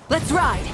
Let's ride!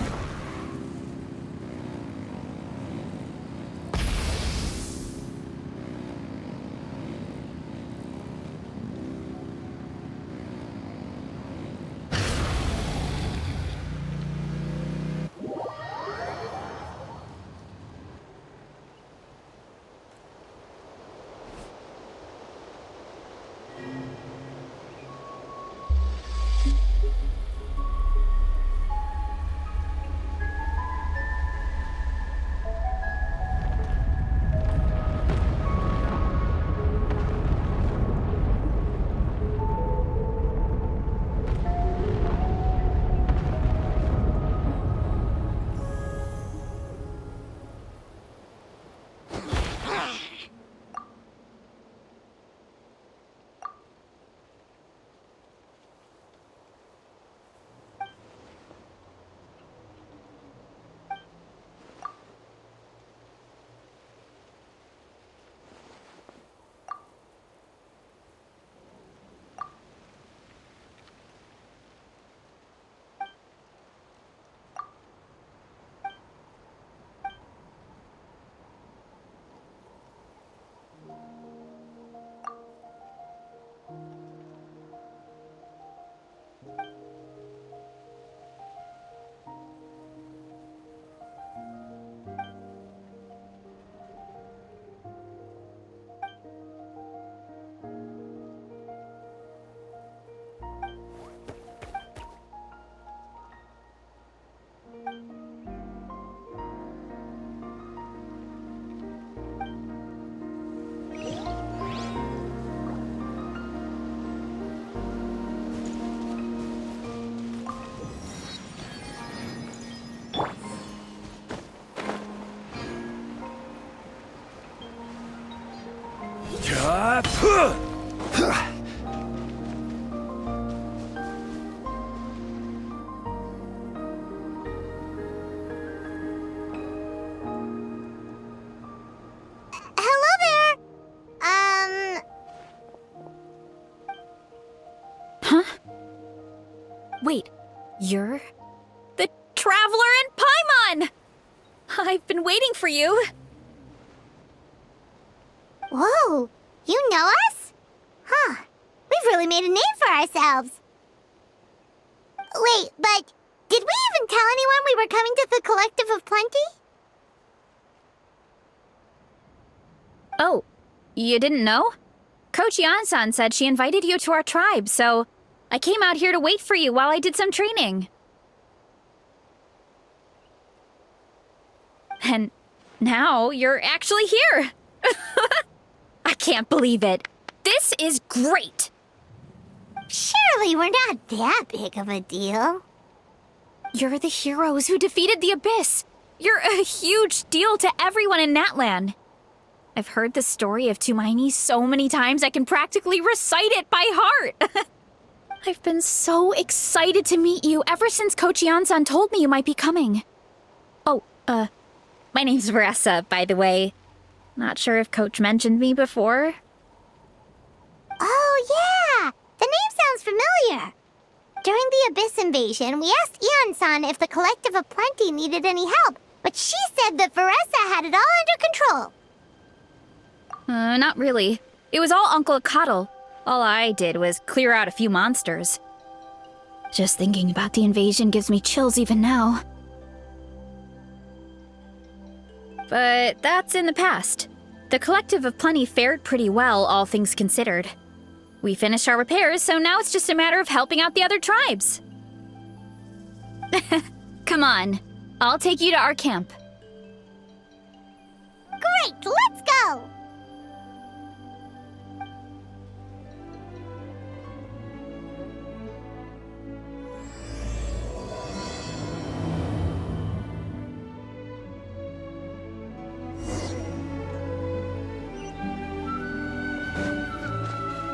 Hello there! Huh? Wait, you're the Traveler in Paimon! I've been waiting for you. Whoa, you know us? Huh, we've really made a name for ourselves. Wait, but did we even tell anyone we were coming to the Collective of Plenty? Oh, you didn't know? Coach Yan-san said she invited you to our tribe, so I came out here to wait for you while I did some training. And now you're actually here. I can't believe it. This is great. Surely we're not that big of a deal. You're the heroes who defeated the Abyss. You're a huge deal to everyone in Natlan. I've heard the story of Tumaini so many times I can practically recite it by heart. I've been so excited to meet you ever since Coach Yan-san told me you might be coming. Oh, my name's Varesa, by the way. Not sure if Coach mentioned me before. Oh, yeah! The name sounds familiar. During the Abyss invasion, we asked Ian-san if the Collective of Plenty needed any help, but she said that Varesa had it all under control. Not really. It was all Uncle Akatl. All I did was clear out a few monsters. Just thinking about the invasion gives me chills even now. But that's in the past. The Collective of Plenty fared pretty well, all things considered. We finished our repairs, so now it's just a matter of helping out the other tribes. Come on, I'll take you to our camp. Great, let's go!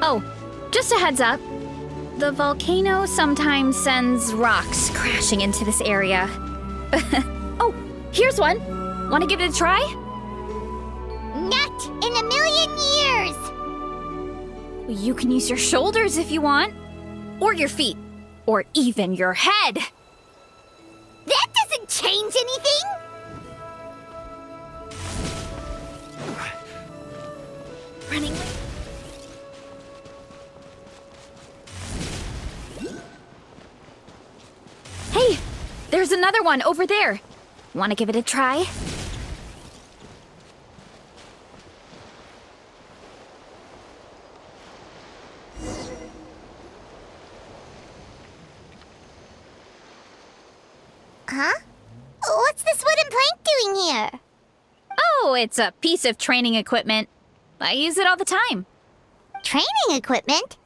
Oh, just a heads up. The volcano sometimes sends rocks crashing into this area. Oh, here's one. Want to give it a try? Not in a million years! You can use your shoulders if you want. Or your feet. Or even your head. change anything? Running. Hey, there's another one over there. Want to give it a try? Huh? What's this wooden plank doing here? Oh, it's a piece of training equipment. I use it all the time. Training equipment?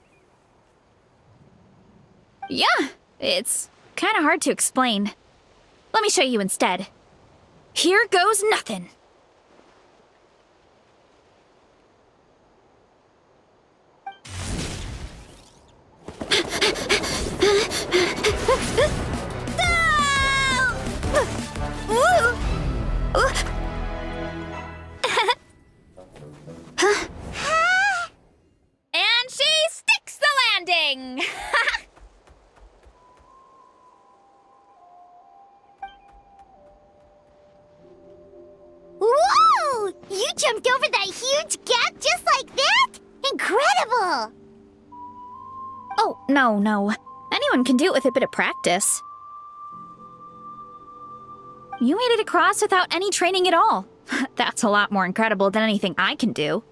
Yeah, it's kind of hard to explain. Let me show you instead. Here goes nothing. And she sticks the landing! Whoa! You jumped over that huge gap just like that? Incredible! Oh, no. Anyone can do it with a bit of practice. You made it across without any training at all. That's a lot more incredible than anything I can do.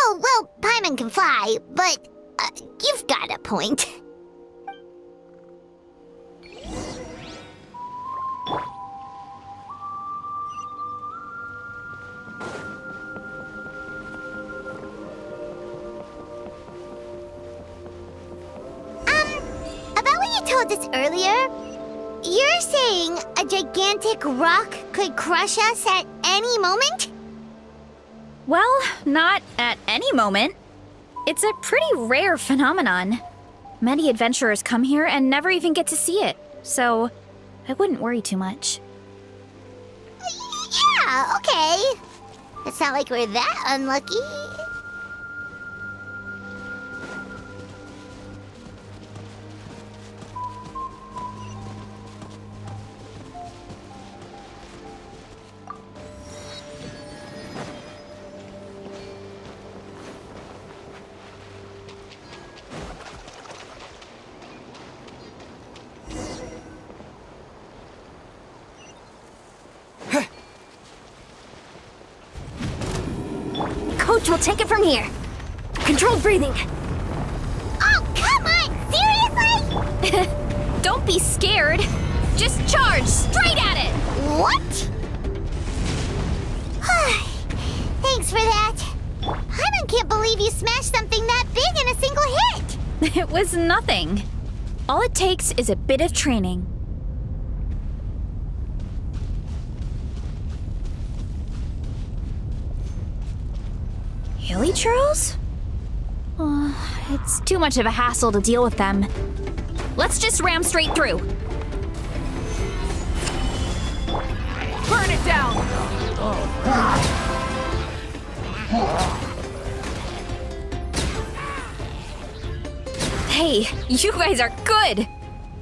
Oh, well, Paimon can fly, but you've got a point. About what you told us earlier, you're saying a gigantic rock could crush us at any moment? Well, not at any moment. It's a pretty rare phenomenon. Many adventurers come here and never even get to see it, so I wouldn't worry too much. Yeah, okay. It's not like we're that unlucky. Coach will take it from here. Controlled breathing. Oh, come on! Seriously? Don't be scared. Just charge straight at it. What? Thanks for that. Paimon can't believe you smashed something that big in a single hit. It was nothing. All it takes is a bit of training. Hilly churls? It's too much of a hassle to deal with them. Let's just ram straight through. Burn it down! Hey, you guys are good!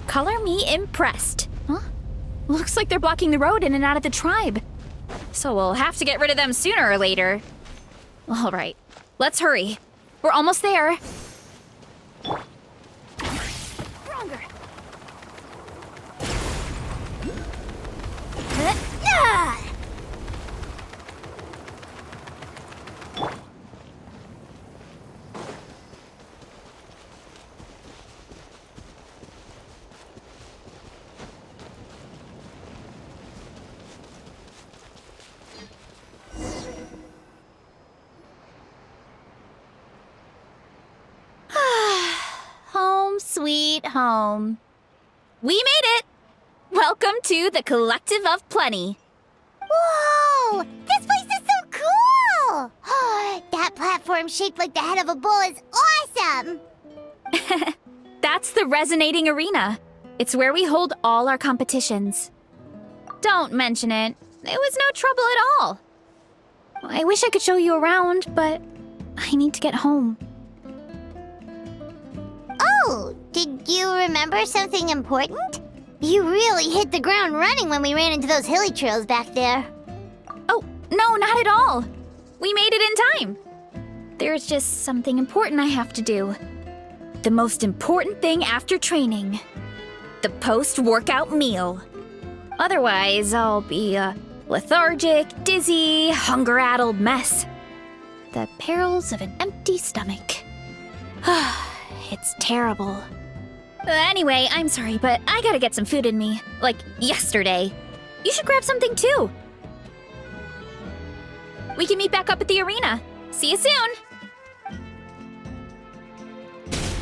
Color me impressed. Huh? Looks like they're blocking the road in and out of the tribe. So we'll have to get rid of them sooner or later. All right, let's hurry. We're almost there. Stronger. Home sweet home. We made it! Welcome to the Collective of Plenty. Whoa! This place is so cool! That platform shaped like the head of a bull is awesome! That's the Resonating Arena. It's where we hold all our competitions. Don't mention it. It was no trouble at all. I wish I could show you around, but I need to get home. Oh, do Did you remember something important? You really hit the ground running when we ran into those hilly trails back there. Oh, no, not at all. We made it in time. There's just something important I have to do. The most important thing after training. The post-workout meal. Otherwise, I'll be a lethargic, dizzy, hunger-addled mess. The perils of an empty stomach. It's terrible. Anyway, I'm sorry, but I gotta get some food in me. Like, yesterday. You should grab something too. We can meet back up at the arena. See you soon!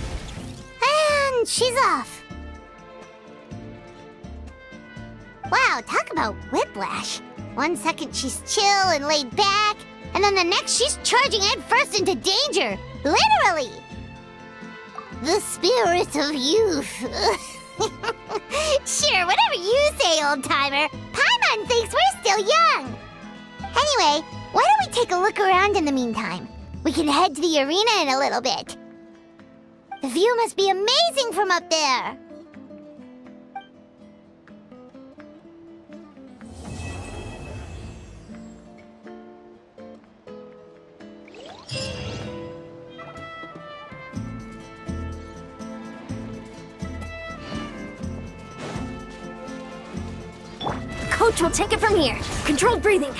And she's off. Wow, talk about whiplash. 1 second she's chill and laid back, and then the next she's charging headfirst into danger. Literally! The spirit of youth. Sure, whatever you say, old-timer. Paimon thinks we're still young. Anyway, why don't we take a look around in the meantime? We can head to the arena in a little bit. The view must be amazing from up there. Coach will take it from here. Controlled breathing.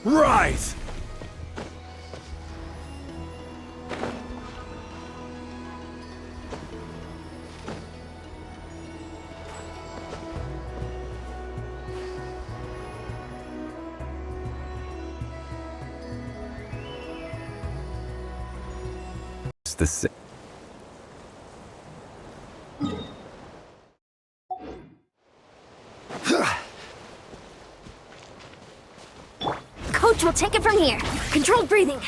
Rise! It's the same. Coach will take it from here. Controlled breathing.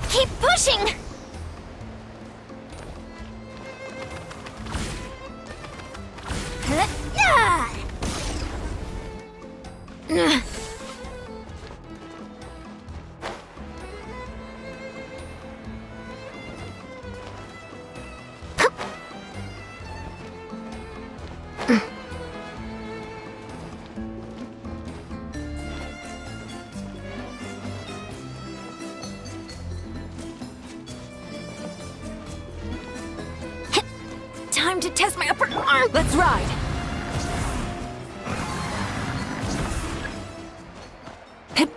Keep pushing! Time to test my upper arm. Let's ride. Hip.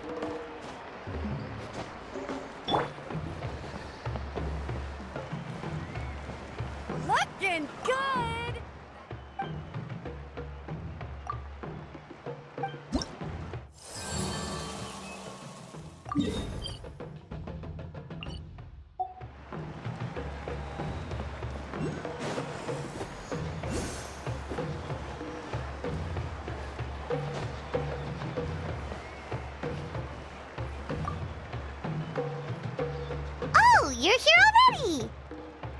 Looking good. Oh, you're here already!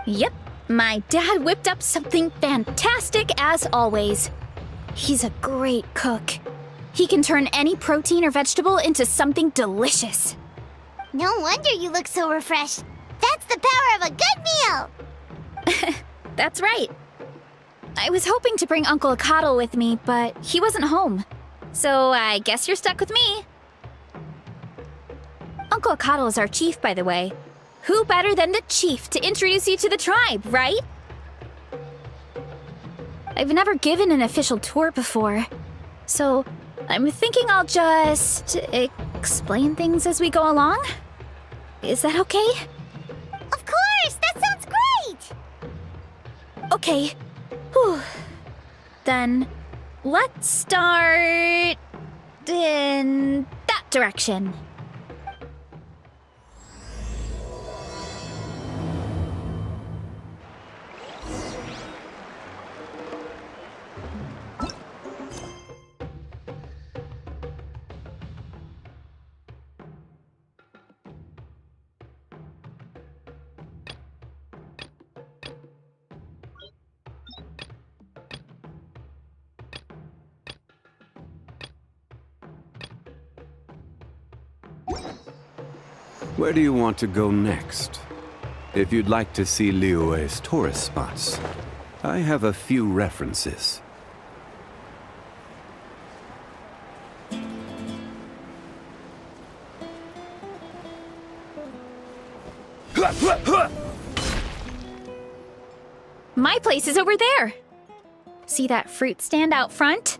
Yep, my dad whipped up something fantastic as always. He's a great cook. He can turn any protein or vegetable into something delicious. No wonder you look so refreshed. That's the power of a good meal! That's right. I was hoping to bring Uncle Akatl with me, but he wasn't home. So I guess you're stuck with me. Uncle Akatl is our chief, by the way. Who better than the chief to introduce you to the tribe, right? I've never given an official tour before, so I'm thinking I'll just explain things as we go along. Is that okay? Of course! That sounds great! Okay. Whew. then. Let's start in that direction. Where do you want to go next? If you'd like to see Liyue's tourist spots, I have a few references. My place is over there. See that fruit stand out front?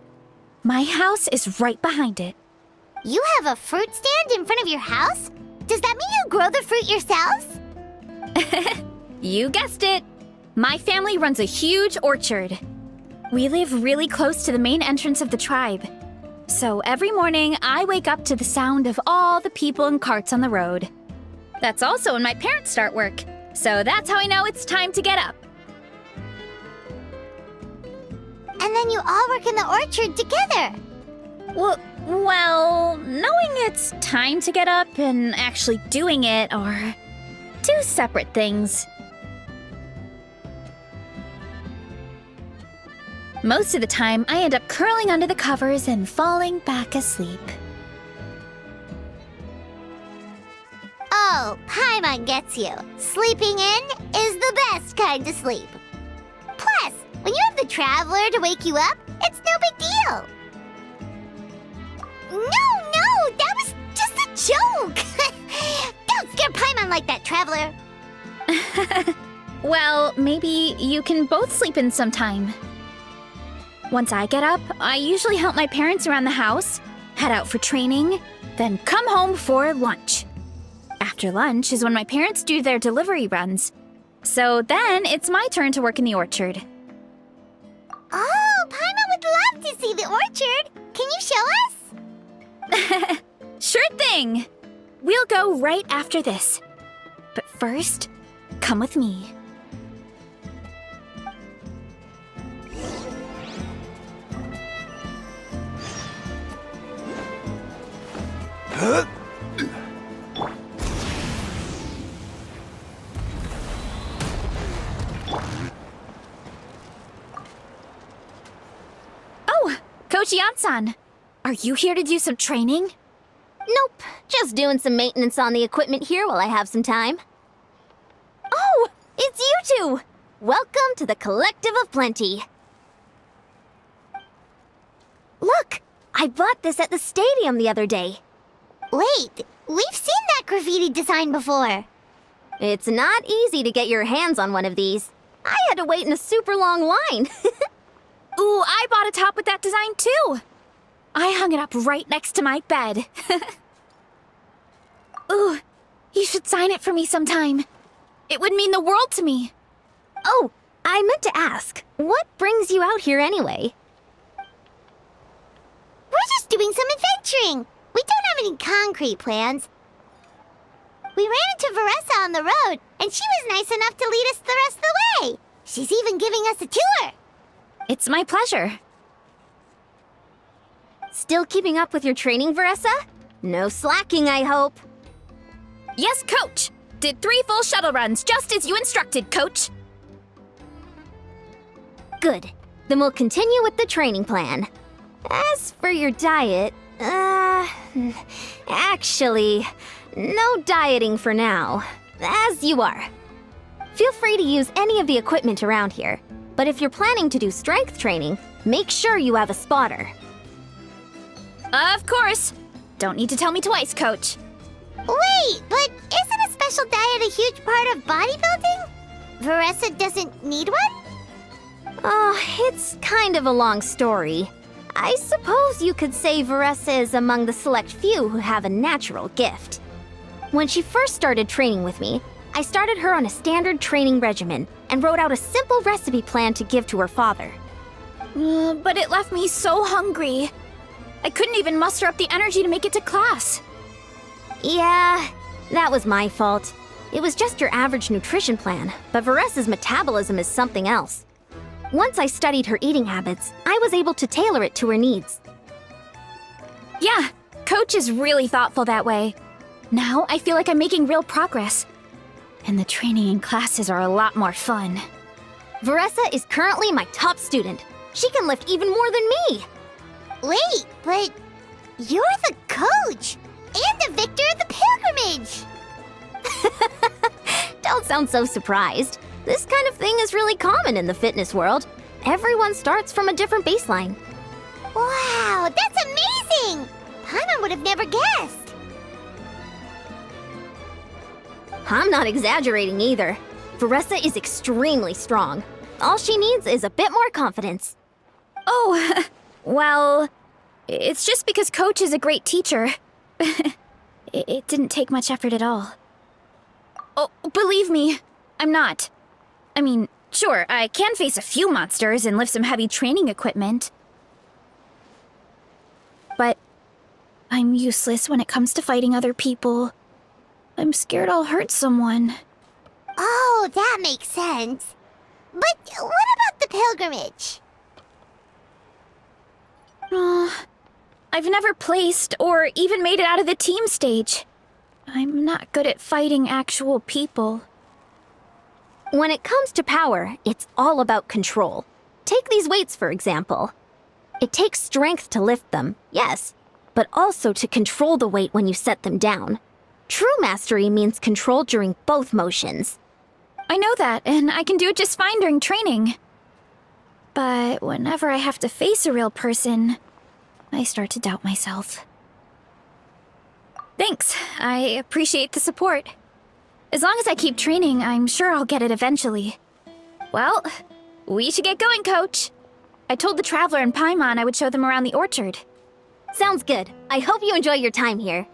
My house is right behind it. You have a fruit stand in front of your house? Does that mean you grow the fruit yourselves? You guessed it. My family runs a huge orchard. We live really close to the main entrance of the tribe. So every morning, I wake up to the sound of all the people and carts on the road. That's also when my parents start work. So that's how I know it's time to get up. And then you all work in the orchard together. Well, knowing it's time to get up and actually doing it are two separate things. Most of the time, I end up curling under the covers and falling back asleep. Oh, Paimon gets you. Sleeping in is the best kind of sleep. Plus, when you have the Traveler to wake you up, it's no big deal. No, that was just a joke. Don't scare Paimon like that, Traveler. Well, maybe you can both sleep in sometime. Once I get up, I usually help my parents around the house, head out for training, then come home for lunch. After lunch is when my parents do their delivery runs. So then it's my turn to work in the orchard. Oh, Paimon would love to see the orchard. Can you show us? Sure thing! We'll go right after this. But first, come with me. Oh, Coach Yan-san, are you here to do some training? Nope, just doing some maintenance on the equipment here while I have some time. Oh, it's you two! Welcome to the Collective of Plenty. Look, I bought this at the stadium the other day. Wait, we've seen that graffiti design before. It's not easy to get your hands on one of these. I had to wait in a super long line. Ooh, I bought a top with that design too. I hung it up right next to my bed. Ooh, you should sign it for me sometime. It would mean the world to me. Oh, I meant to ask, what brings you out here anyway? We're just doing some adventuring. We don't have any concrete plans. We ran into Varesa on the road, and she was nice enough to lead us the rest of the way. She's even giving us a tour. It's my pleasure. Still keeping up with your training, Varesa? No slacking, I hope. Yes, Coach! Did 3 full shuttle runs, just as you instructed, Coach. Good. Then we'll continue with the training plan. As for your diet, actually, no dieting for now. As you are. Feel free to use any of the equipment around here. But if you're planning to do strength training, make sure you have a spotter. Of course. Don't need to tell me twice, Coach. Wait, but isn't a special diet a huge part of bodybuilding? Varesa doesn't need one? Oh, it's kind of a long story. I suppose you could say Varesa is among the select few who have a natural gift. When she first started training with me, I started her on a standard training regimen and wrote out a simple recipe plan to give to her father. But it left me so hungry. I couldn't even muster up the energy to make it to class. Yeah, that was my fault. It was just your average nutrition plan, but Varesa's metabolism is something else. Once I studied her eating habits, I was able to tailor it to her needs. Yeah, Coach is really thoughtful that way. Now I feel like I'm making real progress. And the training and classes are a lot more fun. Varesa is currently my top student. She can lift even more than me. Wait, but you're the coach and the victor of the pilgrimage. Don't sound so surprised. This kind of thing is really common in the fitness world. Everyone starts from a different baseline. Wow, that's amazing! Paimon would have never guessed. I'm not exaggerating either. Varesa is extremely strong. All she needs is a bit more confidence. Oh, well, it's just because Coach is a great teacher. It didn't take much effort at all. Oh, believe me, I'm not. I mean, sure, I can face a few monsters and lift some heavy training equipment. But I'm useless when it comes to fighting other people. I'm scared I'll hurt someone. Oh, that makes sense. But what about the pilgrimage? I've never placed or even made it out of the team stage. I'm not good at fighting actual people. When it comes to power, it's all about control. Take these weights, for example. It takes strength to lift them, yes, but also to control the weight when you set them down. True mastery means control during both motions. I know that, and I can do it just fine during training. But whenever I have to face a real person, I start to doubt myself. Thanks, I appreciate the support. As long as I keep training, I'm sure I'll get it eventually. Well, we should get going, Coach. I told the Traveler and Paimon I would show them around the orchard. Sounds good. I hope you enjoy your time here.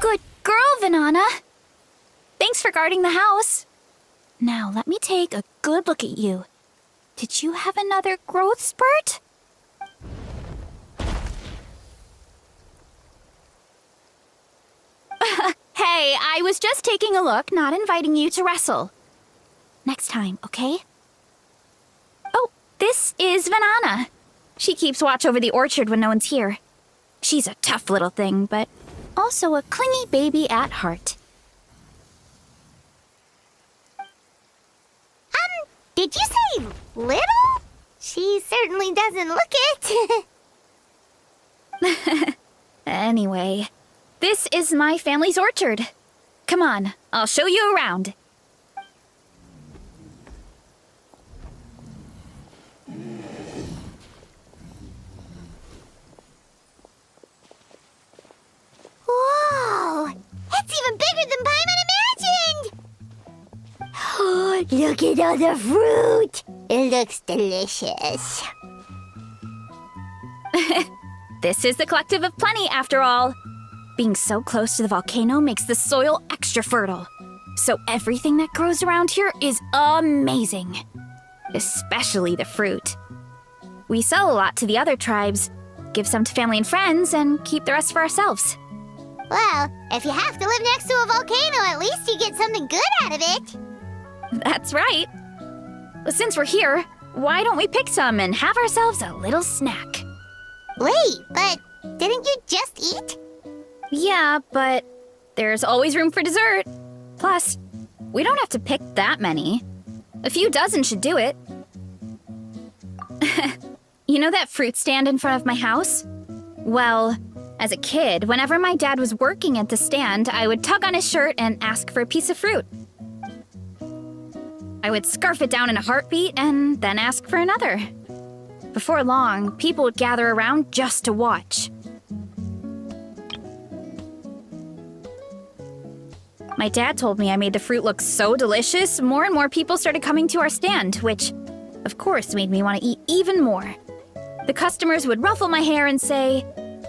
Good girl, Vanana. Thanks for guarding the house. Now, let me take a good look at you. Did you have another growth spurt? Hey, I was just taking a look, not inviting you to wrestle. Next time, okay? Oh, this is Vanana. She keeps watch over the orchard when no one's here. She's a tough little thing, but also a clingy baby at heart. Did you say little? She certainly doesn't look it. Anyway, this is my family's orchard. Come on, I'll show you around. Whoa! It's even bigger than Paimon imagined! Oh, look at all the fruit! It looks delicious. This is the Collective of Plenty, after all. Being so close to the volcano makes the soil extra fertile. So everything that grows around here is amazing. Especially the fruit. We sell a lot to the other tribes, give some to family and friends, and keep the rest for ourselves. Well, if you have to live next to a volcano, at least you get something good out of it. That's right. Well, since we're here, why don't we pick some and have ourselves a little snack? Wait, but didn't you just eat? Yeah, but there's always room for dessert. Plus, we don't have to pick that many. A few dozen should do it. You know that fruit stand in front of my house? Well, As a kid, whenever my dad was working at the stand, I would tug on his shirt and ask for a piece of fruit. I would scarf it down in a heartbeat and then ask for another. Before long, people would gather around just to watch. My dad told me I made the fruit look so delicious, more and more people started coming to our stand, which, of course, made me want to eat even more. The customers would ruffle my hair and say,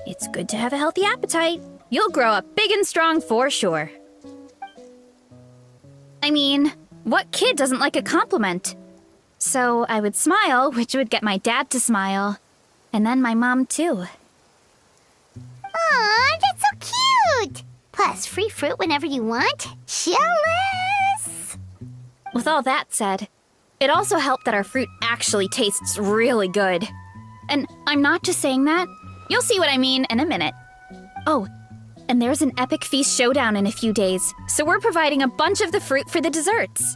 "It's good to have a healthy appetite. You'll grow up big and strong for sure." I mean, what kid doesn't like a compliment? So I would smile, which would get my dad to smile. And then my mom, too. Aw, that's so cute! Plus, free fruit whenever you want. Jealous! With all that said, it also helped that our fruit actually tastes really good. And I'm not just saying that. You'll see what I mean in a minute. Oh, and there's an epic feast showdown in a few days, so we're providing a bunch of the fruit for the desserts.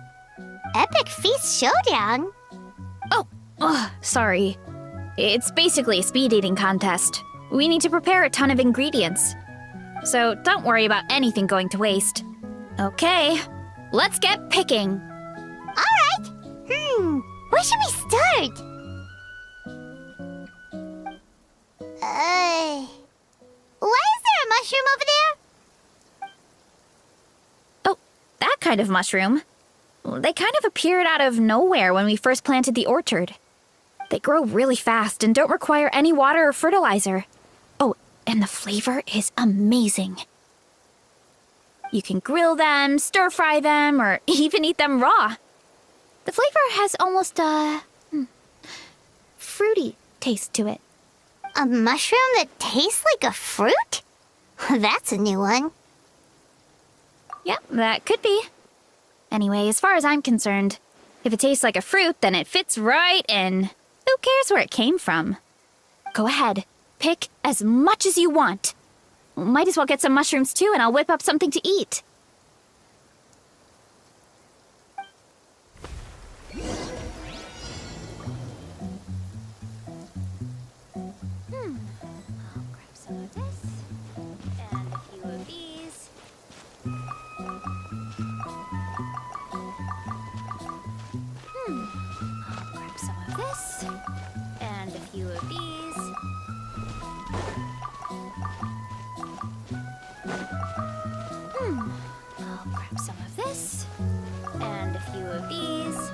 Epic Feast Showdown? Oh, sorry. It's basically a speed eating contest. We need to prepare a ton of ingredients. So don't worry about anything going to waste. Okay, let's get picking. Alright! Where should we start? Why is there a mushroom over there? Oh, that kind of mushroom. They kind of appeared out of nowhere when we first planted the orchard. They grow really fast and don't require any water or fertilizer. Oh, and the flavor is amazing. You can grill them, stir-fry them, or even eat them raw. The flavor has almost a fruity taste to it. A mushroom that tastes like a fruit? That's a new one. Yep, that could be. Anyway, as far as I'm concerned, if it tastes like a fruit, then it fits right in. Who cares where it came from? Go ahead, pick as much as you want. Might as well get some mushrooms too, and I'll whip up something to eat. I'll grab some of this, and a few of these. I'll grab some of this, and a few of these. I'll grab some of this, and a few of these.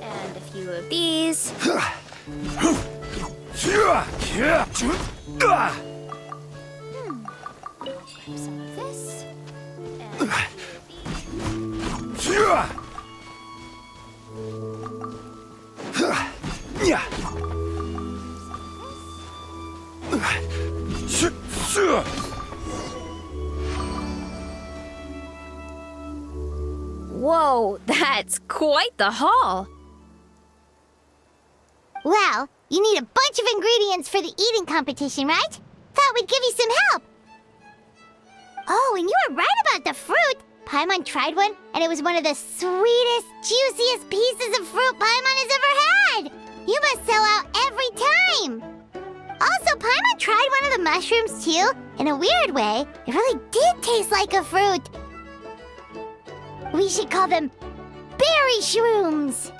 And a few of these. Grab some of this. And a few of these. Whoa, that's quite the haul. Well, you need a bunch of ingredients for the eating competition, right? Thought we'd give you some help. Oh, and you were right about the fruit. Paimon tried one, and it was one of the sweetest, juiciest pieces of fruit Paimon has ever had. You must sell out every time. Also, Paimon tried one of the mushrooms, too. In a weird way, it really did taste like a fruit. We should call them berry shrooms.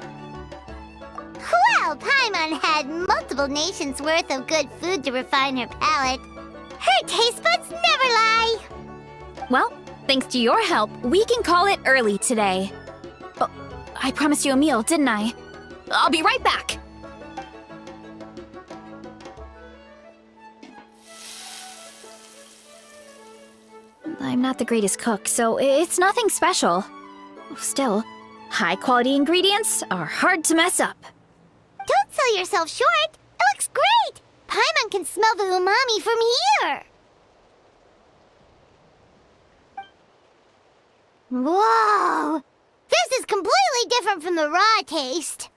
Well, Paimon had multiple nations' worth of good food to refine her palate. Her taste buds never lie. Well, thanks to your help, we can call it early today. Oh, I promised you a meal, didn't I? I'll be right back! I'm not the greatest cook, so it's nothing special. Still, high-quality ingredients are hard to mess up. Don't sell yourself short. It looks great. Paimon can smell the umami from here. Whoa! This is completely different from the raw taste.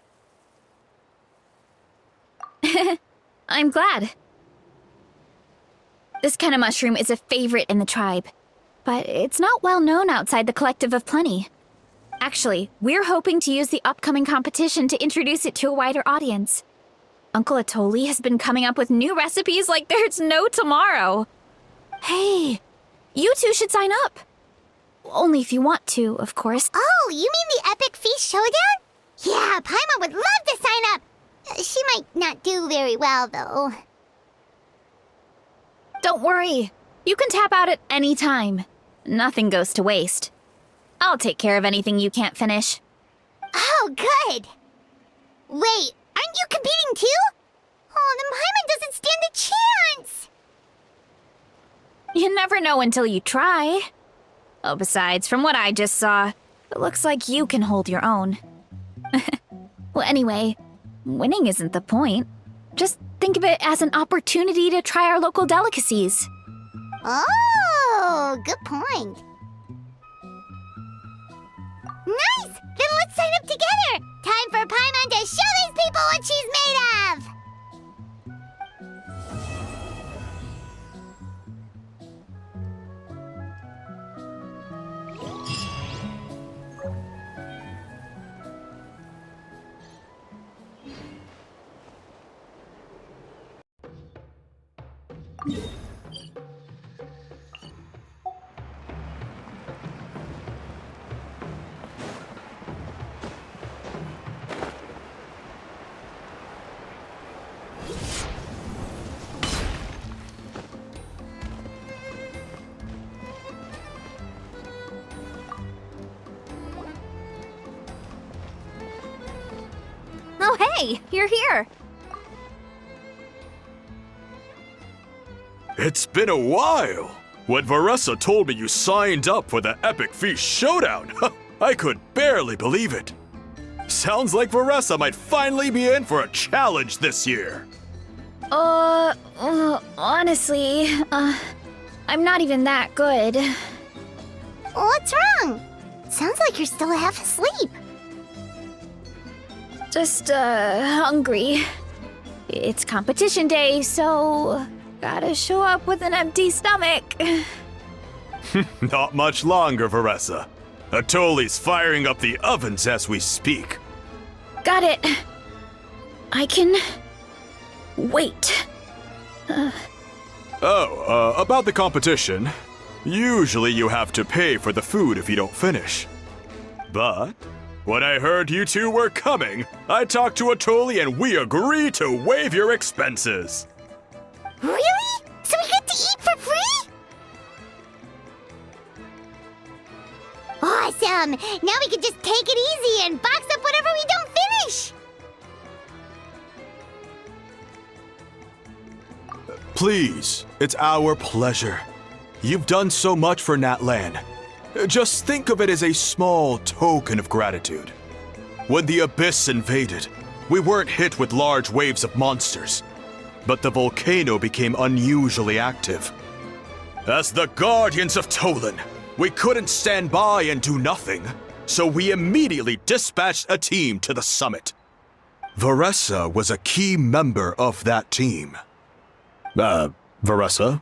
I'm glad. This kind of mushroom is a favorite in the tribe, but it's not well known outside the Collective of Plenty. Actually, we're hoping to use the upcoming competition to introduce it to a wider audience. Uncle Atoli has been coming up with new recipes like there's no tomorrow. Hey, you two should sign up. Only if you want to, of course. Oh, you mean the Epic Feast Showdown? Yeah, Paimon would love to sign up. She might not do very well, though. Don't worry. You can tap out at any time. Nothing goes to waste. I'll take care of anything you can't finish. Oh, good. Wait, aren't you competing too? Oh, then Paimon doesn't stand a chance. You never know until you try. Oh, besides, from what I just saw, it looks like you can hold your own. Well, anyway, winning isn't the point. Just think of it as an opportunity to try our local delicacies. Oh, good point. Nice! Then let's sign up together! Time for Paimon to show these people what she's made of! Oh, hey, you're here. It's been a while. When Varesa told me you signed up for the Epic Feast Showdown, I could barely believe it. Sounds like Varesa might finally be in for a challenge this year. Honestly, I'm not even that good. What's wrong? Sounds like you're still half asleep. Just, hungry. It's competition day, so gotta show up with an empty stomach. Not much longer, Varesa. Atoli's firing up the ovens as we speak. Got it. I can wait. About the competition. Usually you have to pay for the food if you don't finish. But when I heard you two were coming, I talked to Atoli and we agree to waive your expenses. Really? So we get to eat for free? Awesome! Now we can just take it easy and box up whatever we don't finish! Please, it's our pleasure. You've done so much for Natlan. Just think of it as a small token of gratitude. When the Abyss invaded, we weren't hit with large waves of monsters, but the volcano became unusually active. As the Guardians of Tolan, we couldn't stand by and do nothing, so we immediately dispatched a team to the summit. Varesa was a key member of that team. Varesa?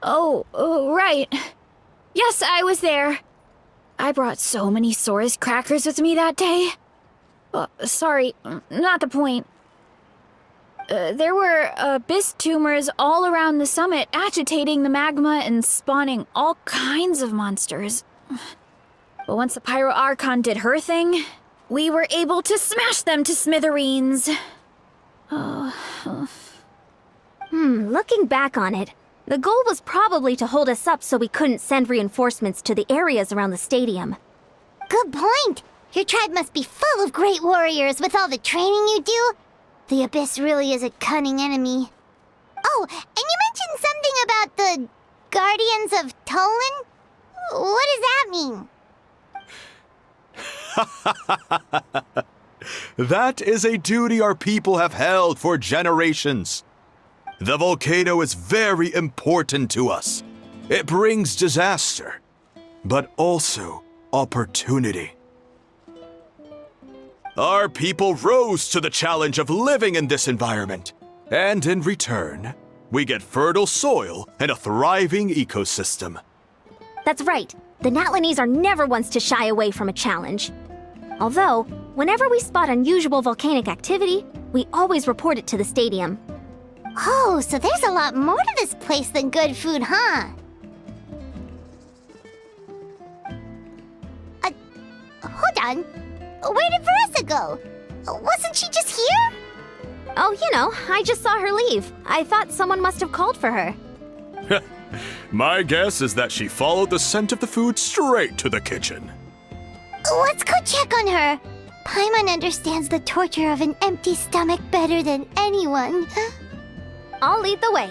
Oh, right. Yes, I was there. I brought so many Saurus crackers with me that day. Sorry, not the point. There were abyss tumors all around the summit, agitating the magma and spawning all kinds of monsters. But once the Pyro Archon did her thing, we were able to smash them to smithereens. Looking back on it, the goal was probably to hold us up so we couldn't send reinforcements to the areas around the stadium. Good point. Your tribe must be full of great warriors with all the training you do. The Abyss really is a cunning enemy. Oh, and you mentioned something about the Guardians of Tolan? What does that mean? That is a duty our people have held for generations. The volcano is very important to us. It brings disaster, but also opportunity. Our people rose to the challenge of living in this environment, and in return, we get fertile soil and a thriving ecosystem. That's right. The Natlanese are never ones to shy away from a challenge. Although, whenever we spot unusual volcanic activity, we always report it to the stadium. Oh, so there's a lot more to this place than good food, huh? Hold on. Where did Varesa go? Wasn't she just here? Oh, you know, I just saw her leave. I thought someone must have called for her. My guess is that she followed the scent of the food straight to the kitchen. Let's go check on her. Paimon understands the torture of an empty stomach better than anyone. I'll lead the way.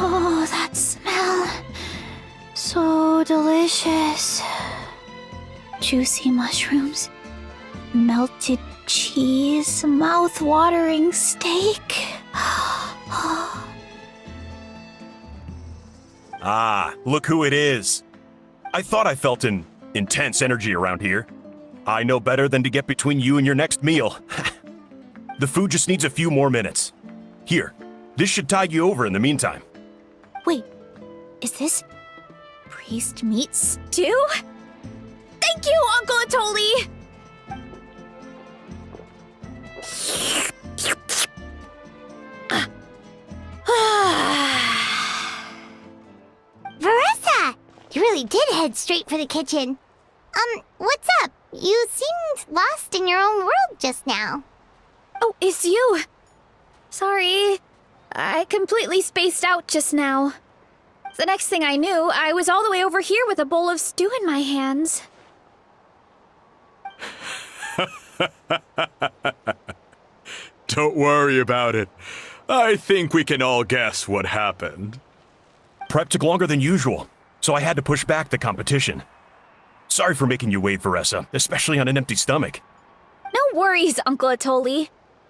Oh, that smell. So delicious. Juicy mushrooms, melted cheese, mouth-watering steak. Ah, look who it is. I thought I felt an intense energy around here. I know better than to get between you and your next meal. The food just needs a few more minutes. Here, this should tide you over in the meantime. Wait, is this priest meat stew? Thank you, Uncle Atoli! Varesa! You really did head straight for the kitchen. What's up? You seemed lost in your own world just now. Oh, it's you. Sorry, I completely spaced out just now. The next thing I knew, I was all the way over here with a bowl of stew in my hands. Don't worry about it. I think we can all guess what happened. Prep took longer than usual, so I had to push back the competition. Sorry for making you wait, Varesa, especially on an empty stomach. No worries, Uncle Atoli.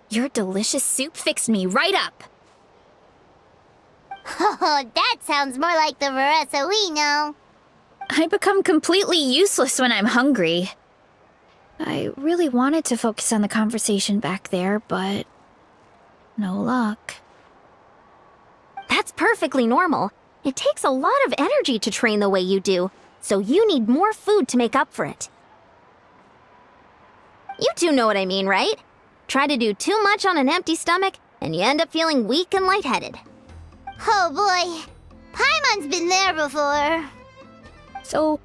Your delicious soup fixed me right up. Oh, that sounds more like the Varesa we know. I become completely useless when I'm hungry. I really wanted to focus on the conversation back there, but no luck. That's perfectly normal. It takes a lot of energy to train the way you do, so you need more food to make up for it. You two know what I mean, right? Try to do too much on an empty stomach, and you end up feeling weak and lightheaded. Oh boy, Paimon's been there before. So,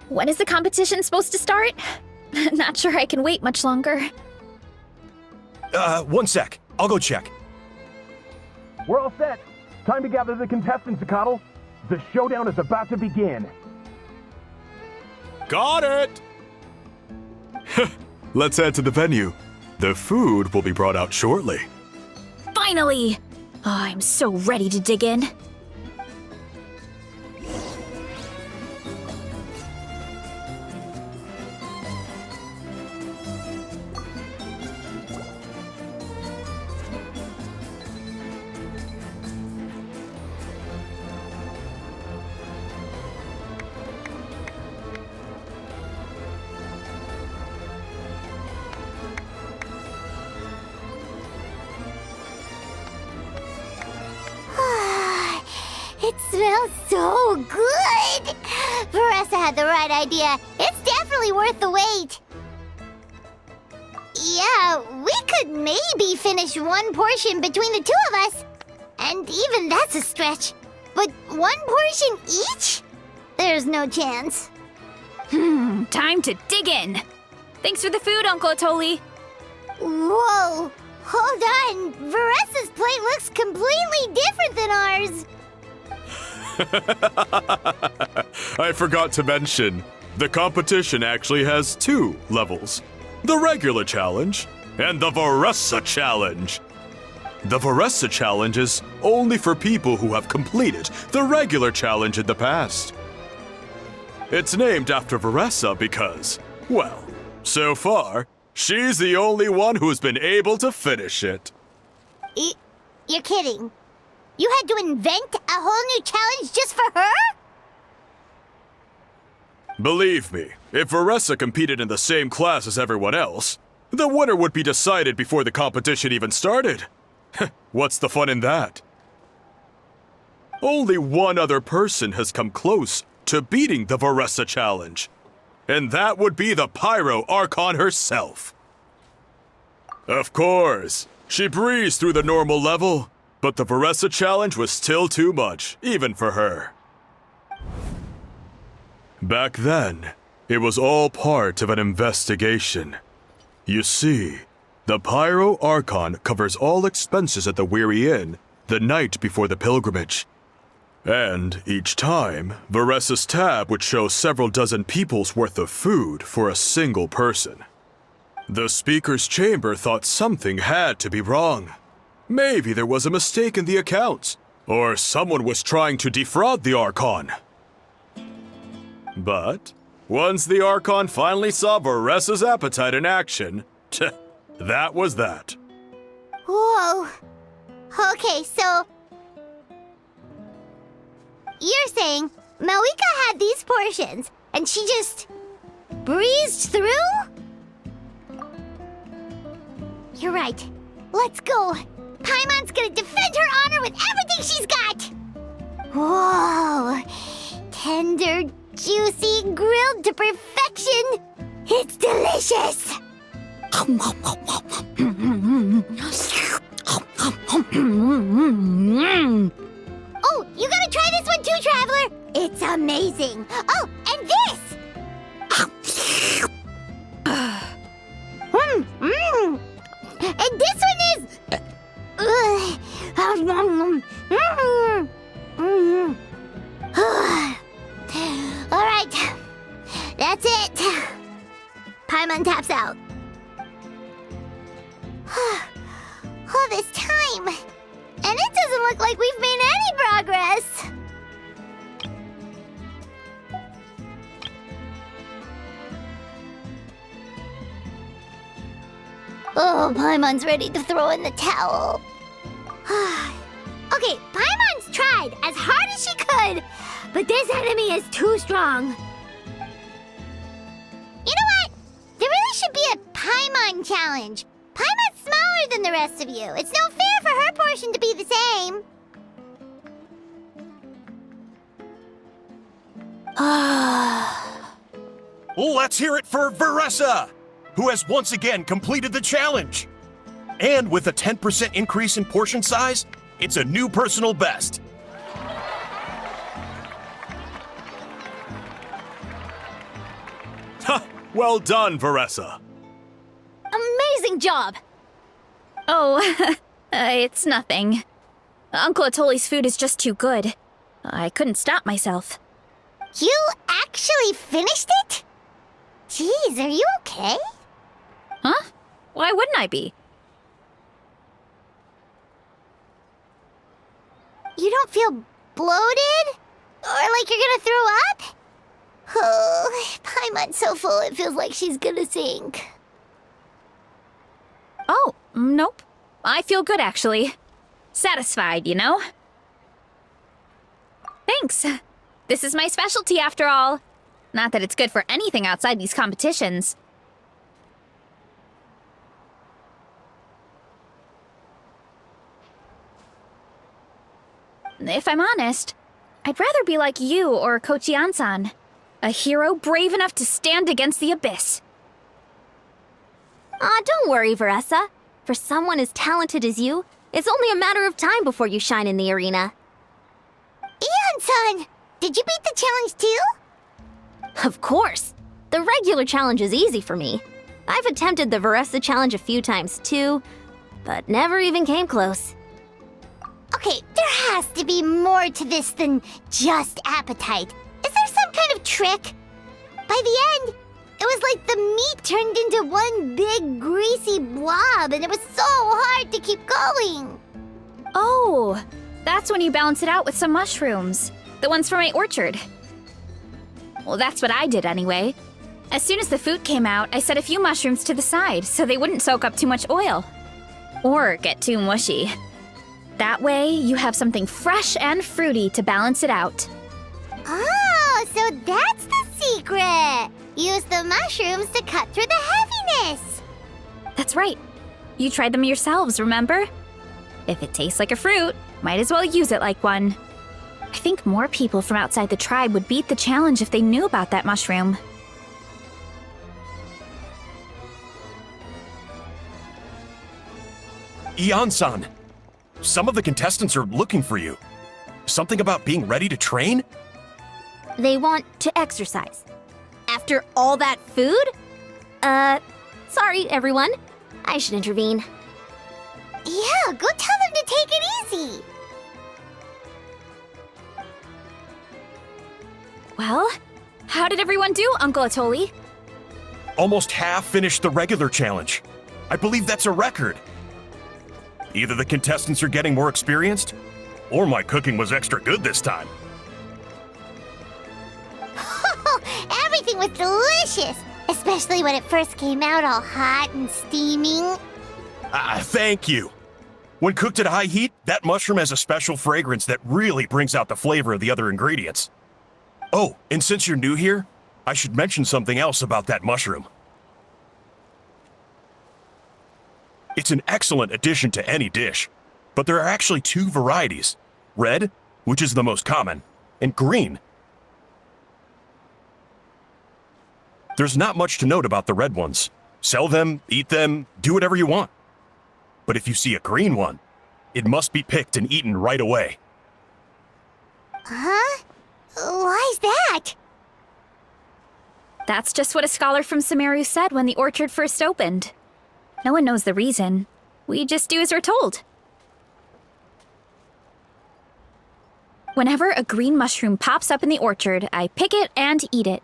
when is the competition supposed to start? Not sure I can wait much longer. 1 sec. I'll go check. We're all set. Time to gather the contestants, Zacatl. The showdown is about to begin. Got it! Let's head to the venue. The food will be brought out shortly. Finally! Oh, I'm so ready to dig in. It smells so good! Varesa had the right idea. It's definitely worth the wait. Yeah, we could maybe finish one portion between the two of us. And even that's a stretch. But one portion each? There's no chance. Time to dig in. Thanks for the food, Uncle Atoli. Whoa! Hold on! Varesa's plate looks completely different than ours! I forgot to mention, the competition actually has 2 levels. The regular challenge and the Varesa challenge. The Varesa challenge is only for people who have completed the regular challenge in the past. It's named after Varesa because, well, so far, she's the only one who's been able to finish it. You're kidding. You had to invent a whole new challenge just for her? Believe me, if Varesa competed in the same class as everyone else, the winner would be decided before the competition even started. What's the fun in that? Only one other person has come close to beating the Varesa challenge, and that would be the Pyro Archon herself. Of course, she breezed through the normal level, but the Varesa challenge was still too much, even for her. Back then, it was all part of an investigation. You see, the Pyro Archon covers all expenses at the Weary Inn the night before the pilgrimage. And each time, Varesa's tab would show several dozen people's worth of food for a single person. The speaker's chamber thought something had to be wrong. Maybe there was a mistake in the accounts, or someone was trying to defraud the Archon. But once the Archon finally saw Varesa's appetite in action, that was that. Whoa. Okay, so... You're saying Malika had these portions, and she just... breezed through? You're right. Let's go. Paimon's gonna defend her honor with everything she's got! Whoa. Tender, juicy, grilled to perfection. It's delicious! Oh, you gotta try this one too, Traveler! It's amazing! Oh, and this! And this one is... Alright, that's it. Paimon taps out. All this time, and it doesn't look like we've made any progress. Oh, Paimon's ready to throw in the towel. Okay, Paimon's tried as hard as she could, but this enemy is too strong. You know what? There really should be a Paimon challenge. Paimon's smaller than the rest of you. It's no fair for her portion to be the same. Let's hear it for Varesa, who has once again completed the challenge. And with a 10% increase in portion size, it's a new personal best. Ha! Well done, Varesa. Amazing job! Oh, it's nothing. Uncle Atoli's food is just too good. I couldn't stop myself. You actually finished it? Jeez, are you okay? Huh? Why wouldn't I be? You don't feel bloated? Or like you're gonna throw up? Oh, Paimon's so full it feels like she's gonna sink. Oh, nope. I feel good, actually. Satisfied, you know? Thanks. This is my specialty, after all. Not that it's good for anything outside these competitions. If I'm honest, I'd rather be like you or Kochian-san. A hero brave enough to stand against the abyss. Don't worry, Varesa. For someone as talented as you, it's only a matter of time before you shine in the arena. Yeah, Ian-san, did you beat the challenge too? Of course! The regular challenge is easy for me. I've attempted the Varesa challenge a few times too, but never even came close. Okay, there has to be more to this than just appetite. Is there some kind of trick? By the end, it was like the meat turned into one big greasy blob and it was so hard to keep going. Oh, that's when you balance it out with some mushrooms. The ones from my orchard. Well, that's what I did anyway. As soon as the food came out, I set a few mushrooms to the side so they wouldn't soak up too much oil. Or get too mushy. That way, you have something fresh and fruity to balance it out. Oh, so that's the secret! Use the mushrooms to cut through the heaviness! That's right. You tried them yourselves, remember? If it tastes like a fruit, might as well use it like one. I think more people from outside the tribe would beat the challenge if they knew about that mushroom. Ian-san, some of the contestants are looking for you. Something about being ready to train? They want to exercise. After all that food? Sorry, everyone. I should intervene. Yeah, go tell them to take it easy! Well, how did everyone do, Uncle Atoli? Almost half finished the regular challenge. I believe that's a record. Either the contestants are getting more experienced, or my cooking was extra good this time. Everything was delicious! Especially when it first came out all hot and steaming. Thank you. When cooked at high heat, that mushroom has a special fragrance that really brings out the flavor of the other ingredients. Oh, and since you're new here, I should mention something else about that mushroom. It's an excellent addition to any dish, but there are actually two varieties. Red, which is the most common, and green. There's not much to note about the red ones. Sell them, eat them, do whatever you want. But if you see a green one, it must be picked and eaten right away. Huh? Why's that? That's just what a scholar from Sumeru said when the orchard first opened. No one knows the reason. We just do as we're told. Whenever a green mushroom pops up in the orchard, I pick it and eat it.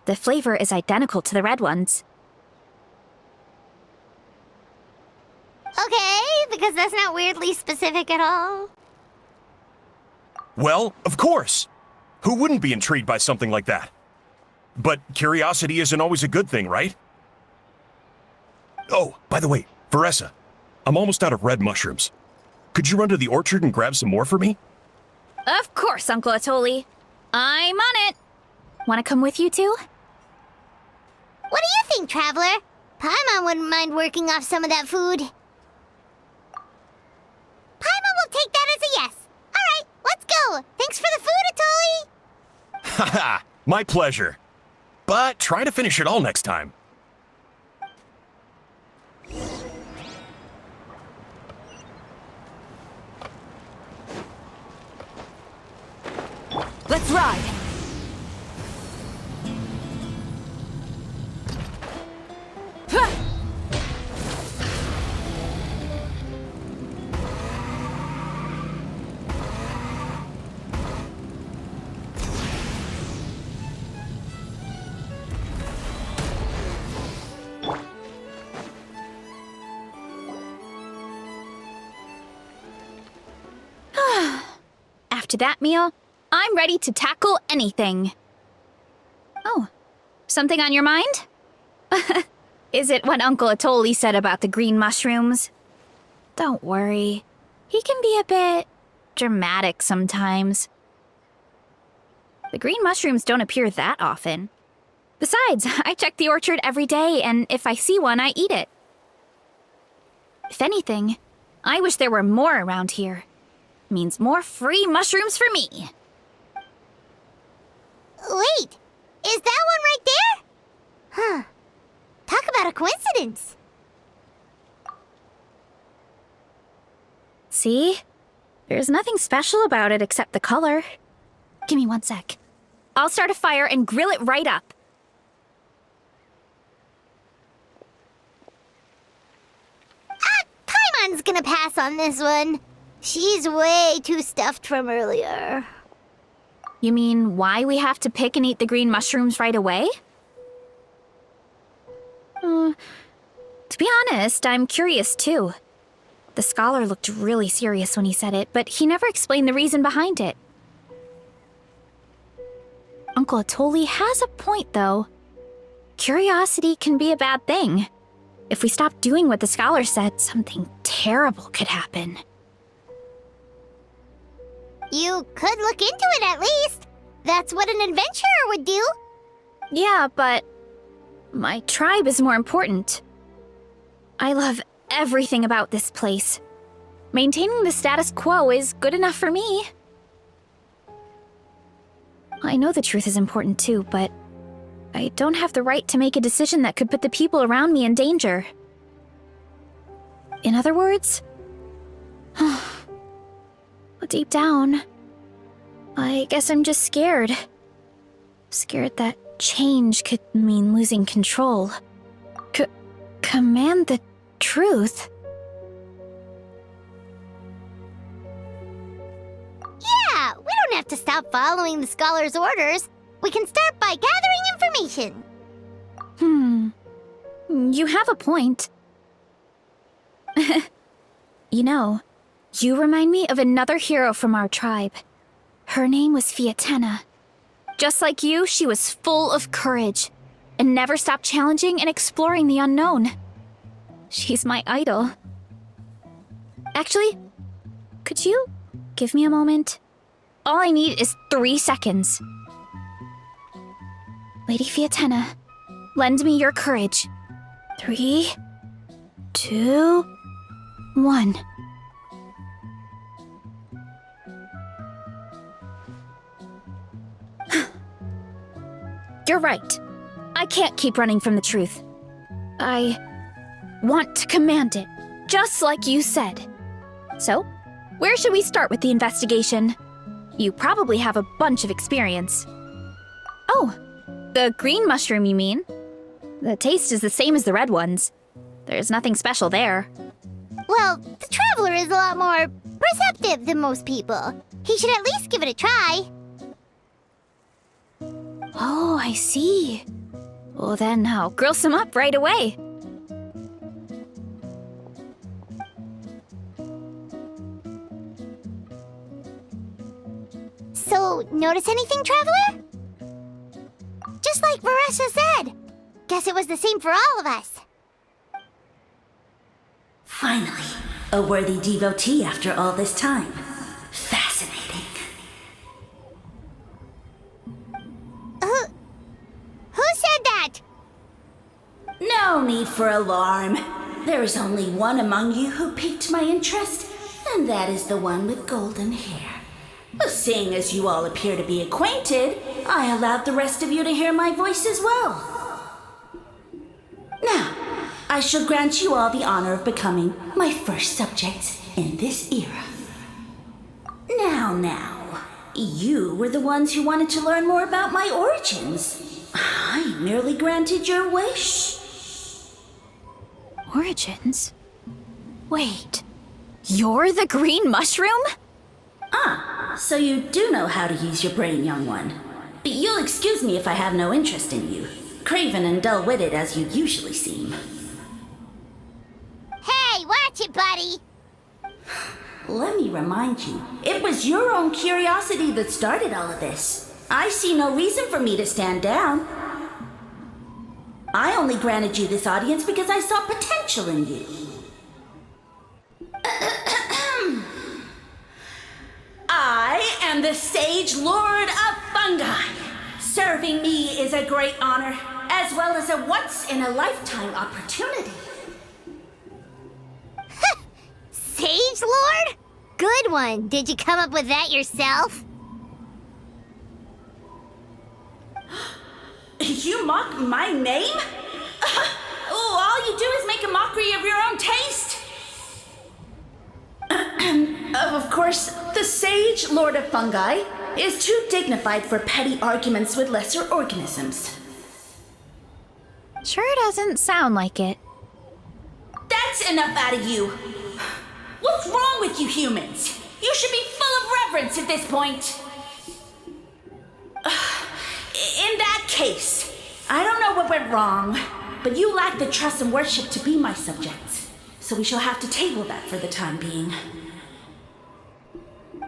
The flavor is identical to the red ones. Okay, because that's not weirdly specific at all. Well, of course. Who wouldn't be intrigued by something like that? But curiosity isn't always a good thing, right? Oh, by the way, Varesa, I'm almost out of red mushrooms. Could you run to the orchard and grab some more for me? Of course, Uncle Atoli. I'm on it. Want to come with you too? What do you think, Traveler? Paimon wouldn't mind working off some of that food. Paimon will take that as a yes. All right, let's go. Thanks for the food, Atoli. Haha, my pleasure. But try to finish it all next time. Let's ride. After that meal, I'm ready to tackle anything. Oh, something on your mind? Is it what Uncle Atoli said about the green mushrooms? Don't worry. He can be a bit dramatic sometimes. The green mushrooms don't appear that often. Besides, I check the orchard every day, and if I see one, I eat it. If anything, I wish there were more around here. Means more free mushrooms for me. Wait, is that one right there? Huh. Talk about a coincidence. See? There's nothing special about it except the color. Give me 1 sec. I'll start a fire and grill it right up. Paimon's gonna pass on this one. She's way too stuffed from earlier. You mean why we have to pick and eat the green mushrooms right away? To be honest, I'm curious too. The scholar looked really serious when he said it, but he never explained the reason behind it. Uncle Atoli has a point, though. Curiosity can be a bad thing. If we stop doing what the scholar said, something terrible could happen. You could look into it at least. That's what an adventurer would do. Yeah, but my tribe is more important. I love everything about this place. Maintaining the status quo is good enough for me. I know the truth is important too, but I don't have the right to make a decision that could put the people around me in danger. In other words, deep down, I guess I'm just scared. Scared that change could mean losing control. Command the truth? Yeah, we don't have to stop following the scholar's orders. We can start by gathering information. You have a point. You know, you remind me of another hero from our tribe. Her name was Fiatena. Just like you, she was full of courage and never stopped challenging and exploring the unknown. She's my idol. Actually, could you give me a moment? All I need is 3 seconds. Lady Fiatena, lend me your courage. 3, 2, 1. You're right. I can't keep running from the truth. I want to command it, just like you said. So, where should we start with the investigation? You probably have a bunch of experience. Oh, the green mushroom, you mean? The taste is the same as the red ones. There's nothing special there. Well, the traveler is a lot more perceptive than most people. He should at least give it a try. Oh, I see. Well, then I'll grill some up right away. So, notice anything, traveler? Just like Varesa said. Guess it was the same for all of us. Finally, a worthy devotee after all this time. Fascinating. Who said that? No need for alarm. There is only one among you who piqued my interest, and that is the one with golden hair. Seeing as you all appear to be acquainted, I allowed the rest of you to hear my voice as well. Now, I shall grant you all the honor of becoming my first subjects in this era. Now, you were the ones who wanted to learn more about my origins. I merely granted your wish. Origins? Wait, you're the green mushroom? So you do know how to use your brain, young one. You'll excuse me if I have no interest in you, craven and dull-witted as you usually seem. Hey, watch it, buddy! Let me remind you, it was your own curiosity that started all of this. I see no reason for me to stand down. I only granted you this audience because I saw potential in you. I am the Sage Lord of Fungi. Serving me is a great honor, as well as a once-in-a-lifetime opportunity. Sage Lord? Good one. Did you come up with that yourself? You mock my name? All you do is make a mockery of your own taste. Of course, the Sage Lord of Fungi is too dignified for petty arguments with lesser organisms. Sure doesn't sound like it. That's enough out of you. What's wrong with you humans? You should be full of reverence at this point. In that case, I don't know what went wrong, but you lack the trust and worship to be my subjects. So we shall have to table that for the time being.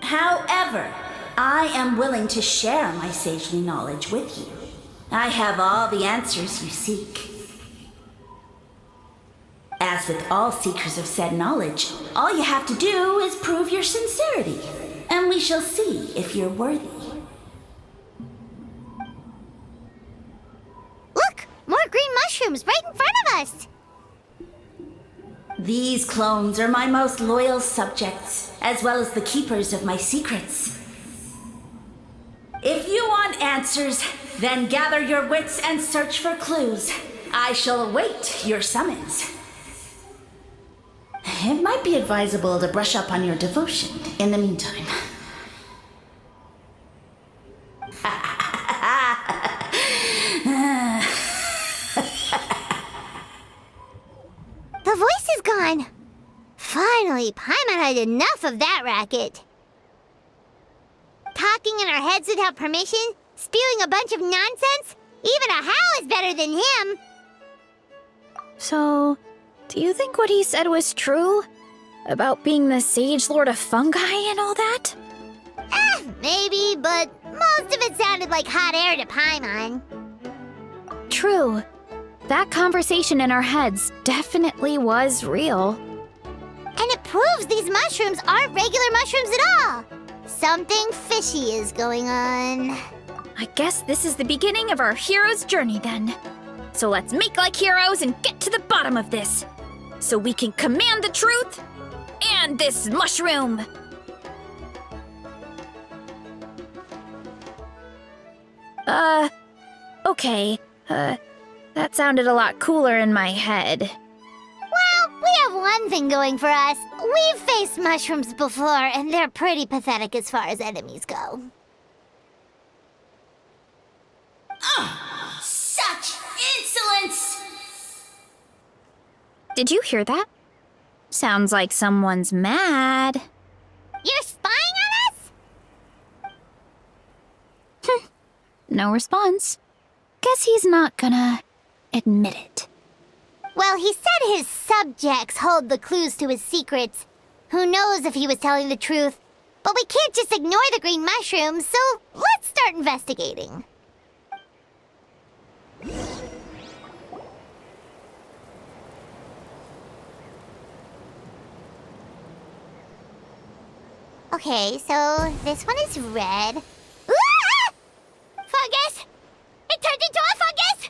However, I am willing to share my sagely knowledge with you. I have all the answers you seek. As with all seekers of said knowledge, all you have to do is prove your sincerity, and we shall see if you're worthy. Look! More green mushrooms right in front of us! These clones are my most loyal subjects, as well as the keepers of my secrets. If you want answers, then gather your wits and search for clues. I shall await your summons. It might be advisable to brush up on your devotion in the meantime. The voice is gone. Finally, Paimon had enough of that racket. Talking in our heads without permission, spewing a bunch of nonsense, even a How is better than him. So, do you think what he said was true? About being the Sage Lord of Fungi and all that? Maybe, but most of it sounded like hot air to Paimon. True. That conversation in our heads definitely was real. And it proves these mushrooms aren't regular mushrooms at all. Something fishy is going on. I guess this is the beginning of our hero's journey then. So let's make like heroes and get to the bottom of this. So we can command the truth and this mushroom. Okay. That sounded a lot cooler in my head. Well, we have one thing going for us. We've faced mushrooms before, and they're pretty pathetic as far as enemies go. Such insolence! Did you hear that? Sounds like someone's mad. You're spying on us? No response. Guess he's not gonna admit it. Well, he said his subjects hold the clues to his secrets. Who knows if he was telling the truth? But we can't just ignore the green mushrooms, so let's start investigating. Okay, so this one is red. Ah! Fungus! It turned into a fungus!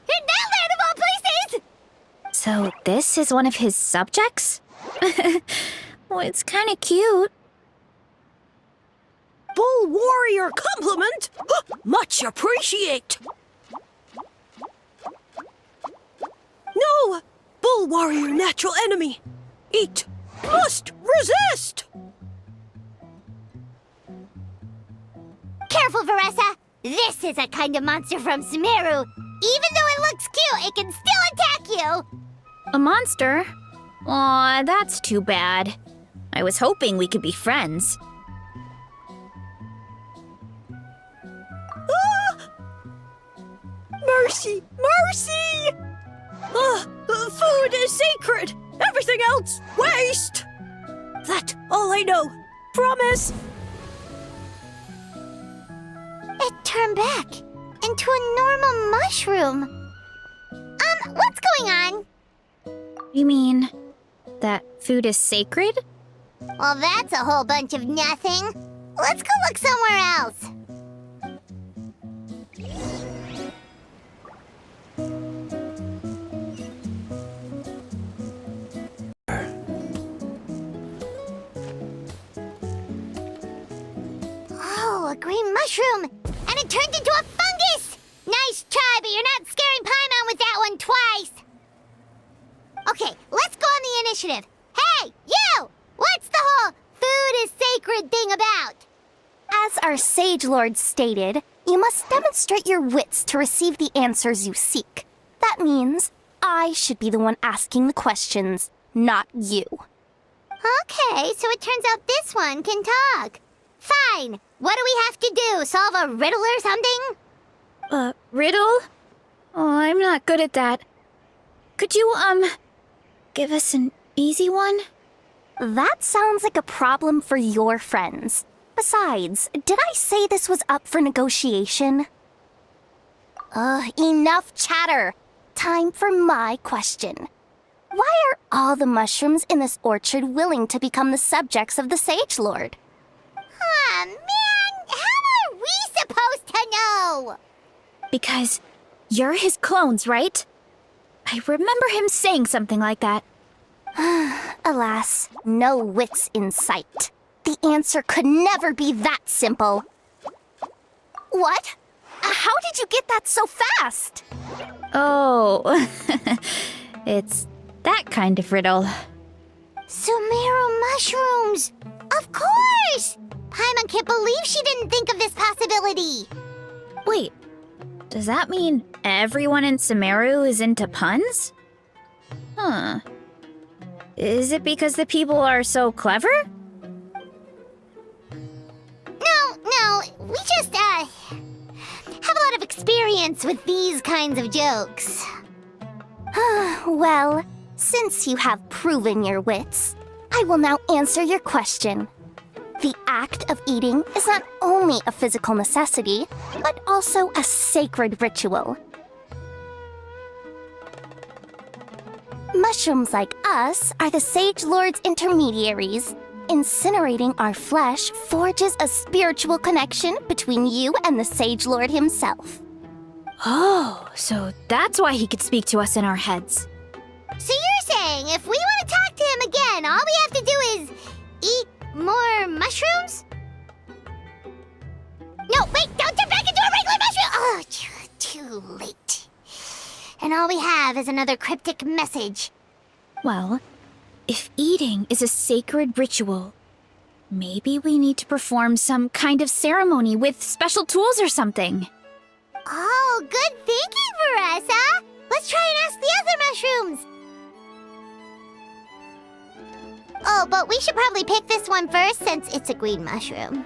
In that land of all places! So this is one of his subjects? Well, it's kind of cute. Bull warrior compliment! Much appreciate! No! Bull warrior natural enemy! Eat! Must resist! Careful, Varesa! This is a kind of monster from Sumeru. Even though it looks cute, it can still attack you! A monster? Aw, that's too bad. I was hoping we could be friends. Ah! Mercy! Mercy! Food is sacred! Everything else, waste! That's all I know. Promise! It turned back into a normal mushroom. What's going on? You mean that food is sacred? Well, that's a whole bunch of nothing. Let's go look somewhere else. Oh, a green mushroom! And it turned into a fungus! Nice try, but you're not scaring Paimon with that one twice! Okay, let's go on the initiative. Hey, you! What's the whole food is sacred thing about? As our Sage Lord stated, you must demonstrate your wits to receive the answers you seek. That means I should be the one asking the questions, not you. Okay, so it turns out this one can talk. Fine. What do we have to do? Solve a riddle or something? Riddle? Oh, I'm not good at that. Could you, give us an easy one? That sounds like a problem for your friends. Besides, did I say this was up for negotiation? Enough chatter. Time for my question. Why are all the mushrooms in this orchard willing to become the subjects of the Sage Lord? Man, how are we supposed to know? Because you're his clones, right? I remember him saying something like that. Alas, no wits in sight. The answer could never be that simple. What? How did you get that so fast? Oh, it's that kind of riddle. Sumeru mushrooms! Of course! Paimon can't believe she didn't think of this possibility. Wait, does that mean everyone in Sumeru is into puns? Huh. Is it because the people are so clever? No, we just, have a lot of experience with these kinds of jokes. Well, since you have proven your wits, I will now answer your question. The act of eating is not only a physical necessity, but also a sacred ritual. Mushrooms like us are the Sage Lord's intermediaries. Incinerating our flesh forges a spiritual connection between you and the Sage Lord himself. Oh, so that's why he could speak to us in our heads. So you're saying if we want to talk to him again, all we have to do is eat more mushrooms? No, wait, don't turn back into a regular mushroom! Oh, too late. And all we have is another cryptic message. Well, if eating is a sacred ritual, maybe we need to perform some kind of ceremony with special tools or something. Oh, good thinking, Varesa! Let's try and ask the other mushrooms! Oh, but we should probably pick this one first since it's a green mushroom.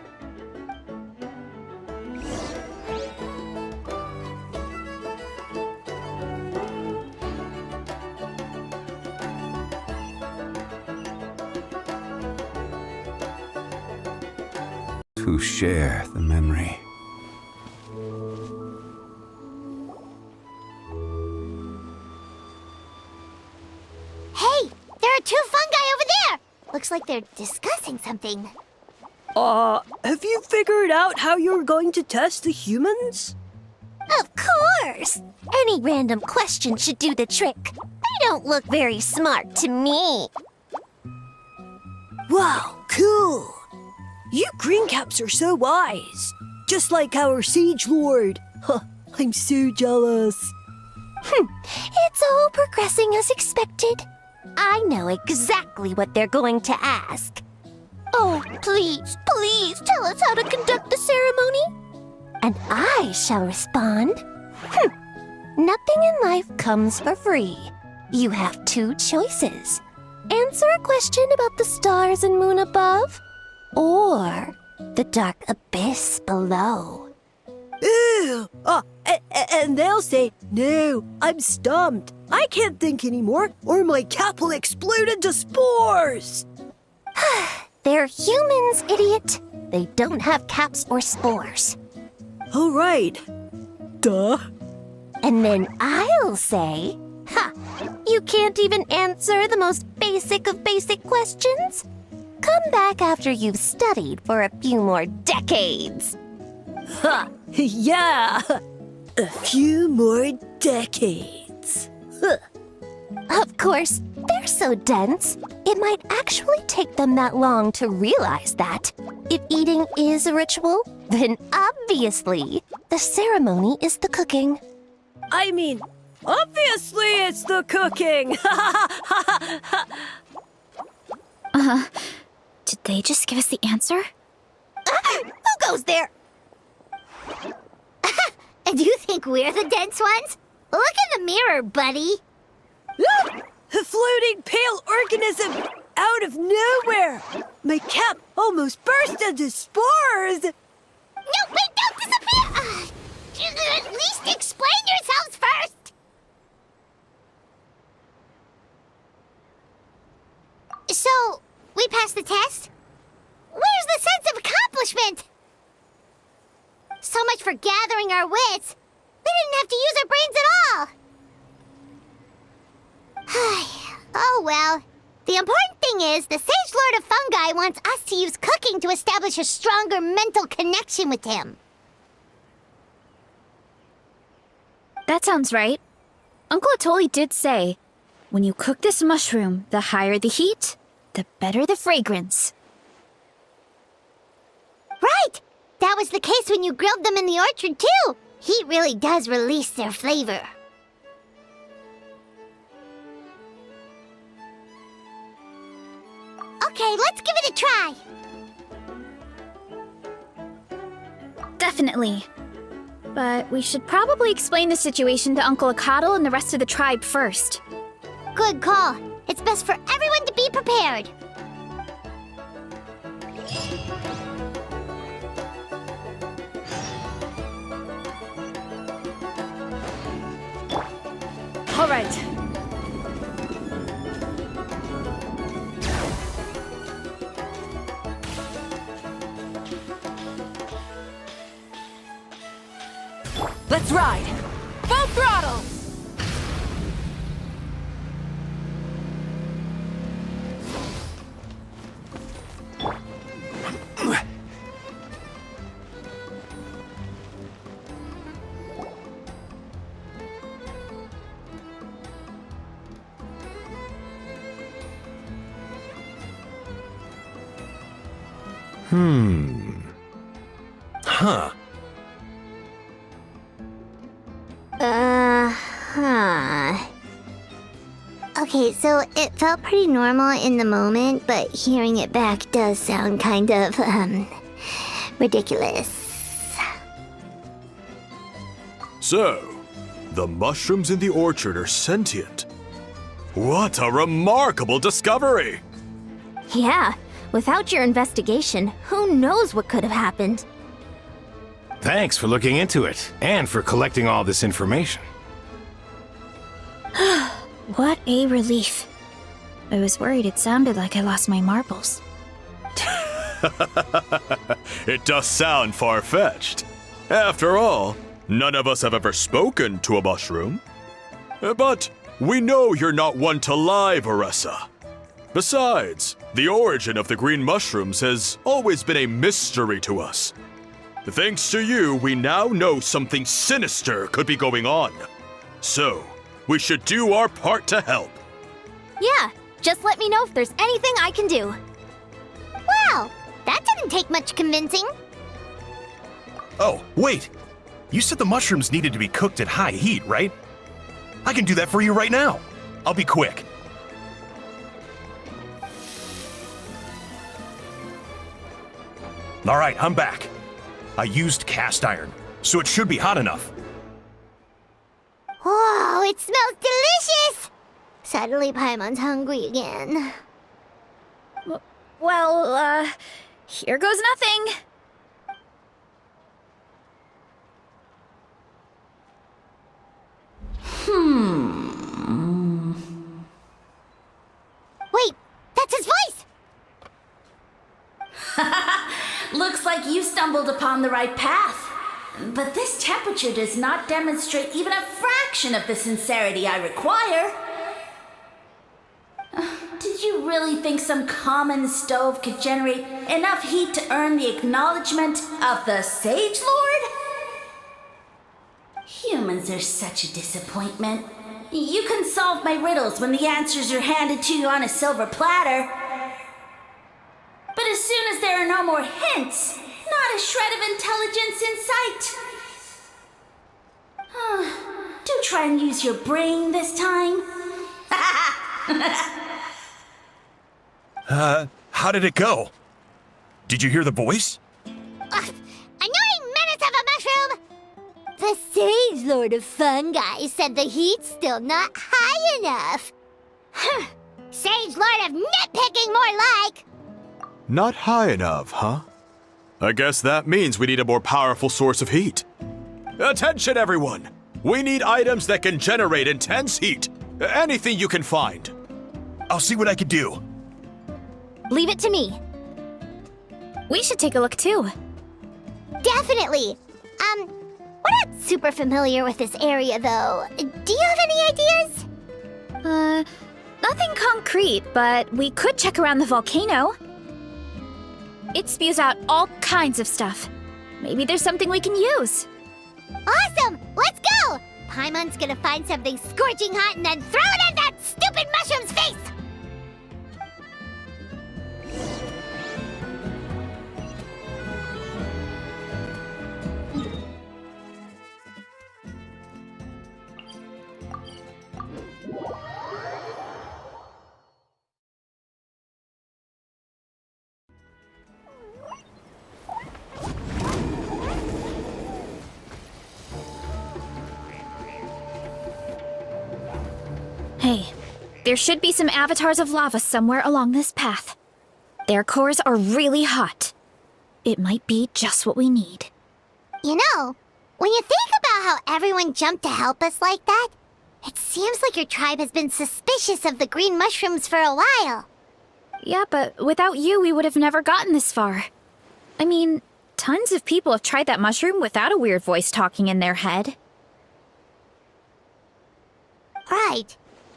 To share the memory. Hey, there are two fungi over there! Looks like they're discussing something. Have you figured out how you're going to test the humans? Of course! Any random question should do the trick. They don't look very smart to me. Wow, cool! You greencaps are so wise. Just like our Sage Lord. Huh, I'm so jealous. It's all progressing as expected. I know exactly what they're going to ask. Oh, please, please tell us how to conduct the ceremony. And I shall respond. Nothing in life comes for free. You have two choices. Answer a question about the stars and moon above, or the dark abyss below. Ew! And they'll say, no, I'm stumped. I can't think anymore, or my cap will explode into spores. They're humans, idiot. They don't have caps or spores. All right. Duh. And then I'll say, you can't even answer the most basic of basic questions? Come back after you've studied for a few more decades. Ha! Yeah! A few more decades. Of course, they're so dense, it might actually take them that long to realize that. If eating is a ritual, then obviously the ceremony is the cooking. I mean, obviously it's the cooking! Did they just give us the answer? Oh goes there. And you think we're the dense ones? Look in the mirror, buddy. Look! A floating pale organism out of nowhere! My cap almost burst into spores! No, wait, don't disappear! At least explain yourselves first! So, we passed the test? Where's the sense of accomplishment? So much for gathering our wits. We didn't have to use our brains at all. Oh well. The important thing is, the Sage Lord of Fungi wants us to use cooking to establish a stronger mental connection with him. That sounds right. Uncle Atoli did say, when you cook this mushroom, the higher the heat, the better the fragrance. Right! That was the case when you grilled them in the orchard, too! Heat really does release their flavor. Okay, let's give it a try! Definitely. But we should probably explain the situation to Uncle Akadal and the rest of the tribe first. Good call. It's best for everyone to be prepared. All right. Let's ride! Full throttle! Huh. Okay, so it felt pretty normal in the moment, but hearing it back does sound kind of, ridiculous. So, the mushrooms in the orchard are sentient. What a remarkable discovery! Yeah, without your investigation, who knows what could have happened? Thanks for looking into it, and for collecting all this information. What a relief. I was worried it sounded like I lost my marbles. It does sound far-fetched. After all, none of us have ever spoken to a mushroom. But we know you're not one to lie, Varesa. Besides, the origin of the green mushrooms has always been a mystery to us. Thanks to you, we now know something sinister could be going on. So, we should do our part to help. Yeah, just let me know if there's anything I can do. Wow, that didn't take much convincing. Oh, wait. You said the mushrooms needed to be cooked at high heat, right? I can do that for you right now. I'll be quick. All right, I'm back. I used cast iron, so it should be hot enough. Whoa, it smells delicious! Suddenly Paimon's hungry again. Well, here goes nothing. Wait, that's his voice! Looks like you stumbled upon the right path. But this temperature does not demonstrate even a fraction of the sincerity I require. Did you really think some common stove could generate enough heat to earn the acknowledgement of the Sage Lord? Humans are such a disappointment. You can solve my riddles when the answers are handed to you on a silver platter. But as soon as there are no more hints, not a shred of intelligence in sight. Do try and use your brain this time. How did it go? Did you hear the voice? Sage Lord of Fungi said the heat's still not high enough. Sage Lord of Nitpicking, more like! Not high enough, huh? I guess that means we need a more powerful source of heat. Attention, everyone! We need items that can generate intense heat. Anything you can find. I'll see what I can do. Leave it to me. We should take a look too. Definitely! We're not super familiar with this area, though. Do you have any ideas? Nothing concrete, but we could check around the volcano. It spews out all kinds of stuff. Maybe there's something we can use. Awesome! Let's go! Paimon's gonna find something scorching hot and then throw it in that stupid mushroom's face! Hey, there should be some avatars of lava somewhere along this path. Their cores are really hot. It might be just what we need. You know, when you think about how everyone jumped to help us like that, it seems like your tribe has been suspicious of the green mushrooms for a while. Yeah, but without you, we would have never gotten this far. I mean, tons of people have tried that mushroom without a weird voice talking in their head. Right.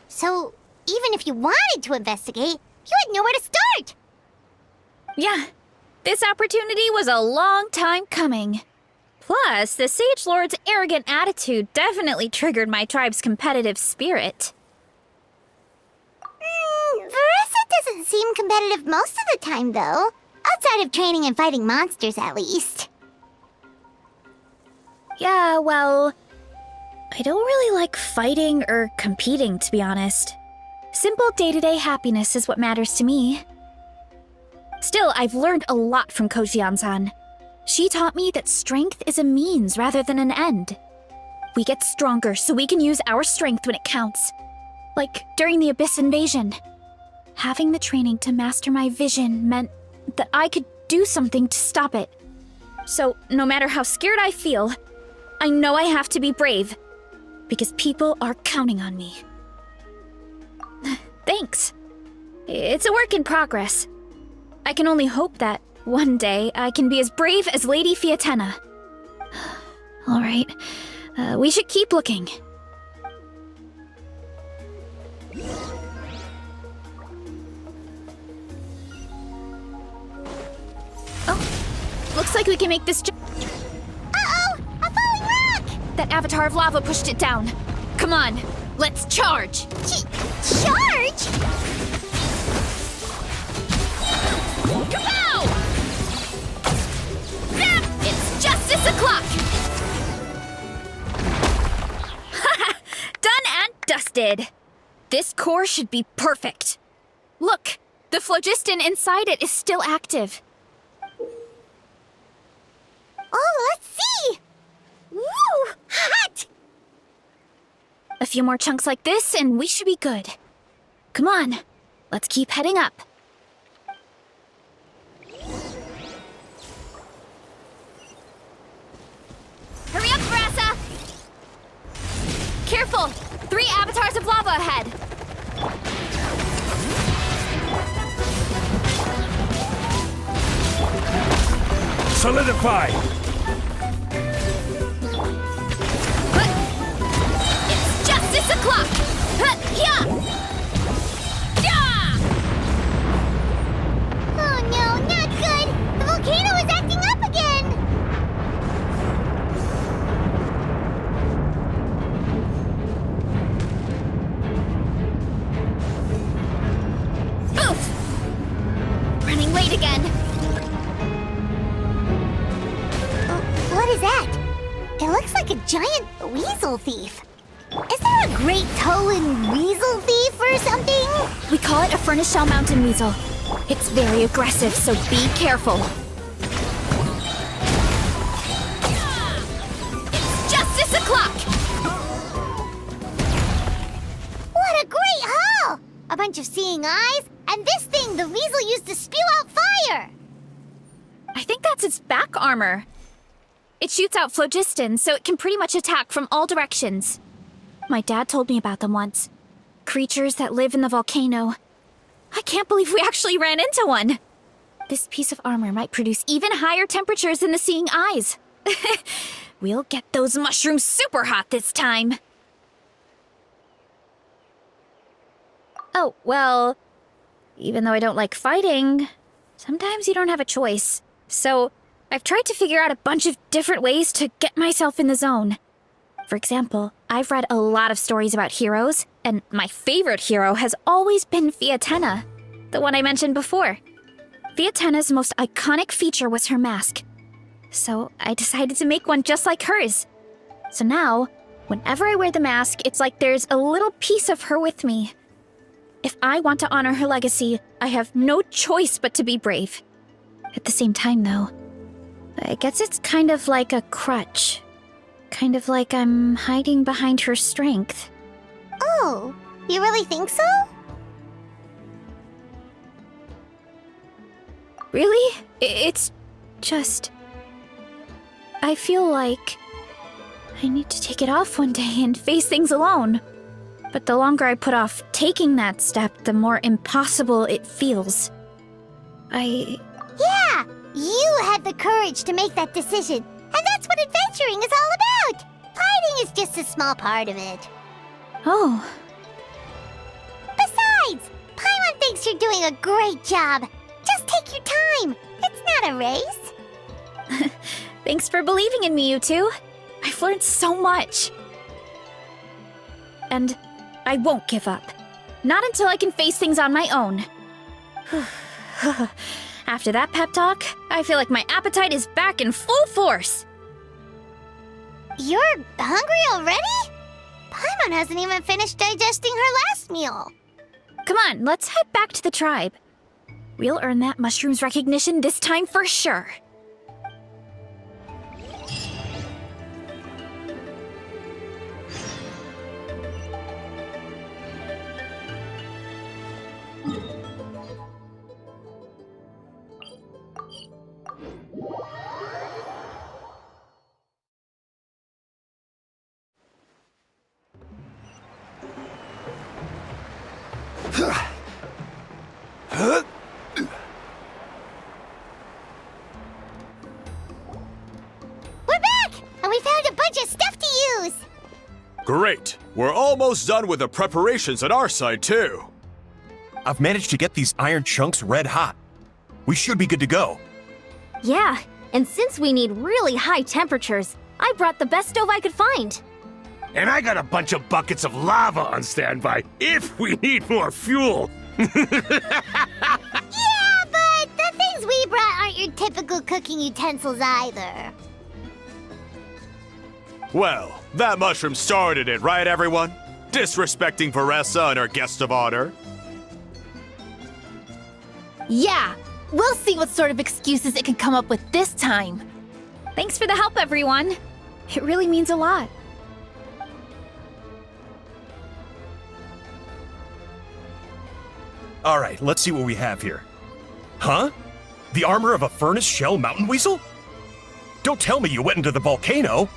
So, even if you wanted to investigate, you had nowhere to start! Yeah, this opportunity was a long time coming. Plus, the Sage Lord's arrogant attitude definitely triggered my tribe's competitive spirit. Varesa doesn't seem competitive most of the time, though. Outside of training and fighting monsters, at least. Yeah, well, I don't really like fighting or competing, to be honest. Simple day-to-day happiness is what matters to me. Still, I've learned a lot from Kojian-san. She taught me that strength is a means rather than an end. We get stronger so we can use our strength when it counts. Like during the Abyss invasion. Having the training to master my vision meant that I could do something to stop it. So, no matter how scared I feel, I know I have to be brave. Because people are counting on me. Thanks. It's a work in progress. I can only hope that one day I can be as brave as Lady Fiatena. All right, we should keep looking. Oh, looks like we can make this Uh-oh! A falling rock! That avatar of lava pushed it down. Come on, let's charge! Charge? Kapow! Zap! It's justice o'clock! Haha! Done and dusted. This core should be perfect. Look, the phlogiston inside it is still active. Oh, let's see! Woo! Hot! A few more chunks like this and we should be good. Come on, let's keep heading up. Hurry up, Varesa! Careful! 3 avatars of lava ahead! Solidify! It's justice o'clock! Oh no, not good! The volcano is acting up again! Oof! Running late again. What is that? It looks like a giant weasel thief. Is there a great toe and weasel thief or something? We call it a furnace shell mountain weasel. It's very aggressive, so be careful. It's justice o'clock! a bunch of seeing eyes, and this thing the weasel used to spew out fire! I think that's its back armor. It shoots out phlogiston, so it can pretty much attack from all directions. My dad told me about them once. Creatures that live in the volcano. I can't believe we actually ran into one! This piece of armor might produce even higher temperatures than the seeing eyes. We'll get those mushrooms super hot this time. Oh, well, even though I don't like fighting, sometimes you don't have a choice. So, I've tried to figure out a bunch of different ways to get myself in the zone. For example, I've read a lot of stories about heroes, and my favorite hero has always been Fiatenna, the one I mentioned before. Fiatenna's most iconic feature was her mask. So I decided to make one just like hers. So now, whenever I wear the mask, it's like there's a little piece of her with me. If I want to honor her legacy, I have no choice but to be brave. At the same time, though, I guess it's kind of like a crutch. Kind of like I'm hiding behind her strength. Oh, you really think so? Really? It's just... I feel like I need to take it off one day and face things alone. But the longer I put off taking that step, the more impossible it feels. Yeah! You had the courage to make that decision, and that's what adventuring is all about! Fighting is just a small part of it. Oh. Besides, Paimon thinks you're doing a great job. Just take your time. It's not a race. Thanks for believing in me, you two. I've learned so much. And I won't give up. Not until I can face things on my own. After that pep talk, I feel like my appetite is back in full force. You're hungry already? Paimon hasn't even finished digesting her last meal. Come on, let's head back to the tribe. We'll earn that mushroom's recognition this time for sure. We're back! And we found a bunch of stuff to use! Great! We're almost done with the preparations on our side, too. I've managed to get these iron chunks red hot. We should be good to go. Yeah, and since we need really high temperatures, I brought the best stove I could find. And I got a bunch of buckets of lava on standby if we need more fuel. Yeah, but the things we brought aren't your typical cooking utensils either. Well, that mushroom started it, right, everyone? Disrespecting Varesa and our guest of honor. Yeah, we'll see what sort of excuses it can come up with this time. Thanks for the help, everyone. It really means a lot. All right, let's see what we have here. Huh? The armor of a furnace shell mountain weasel? Don't tell me you went into the volcano.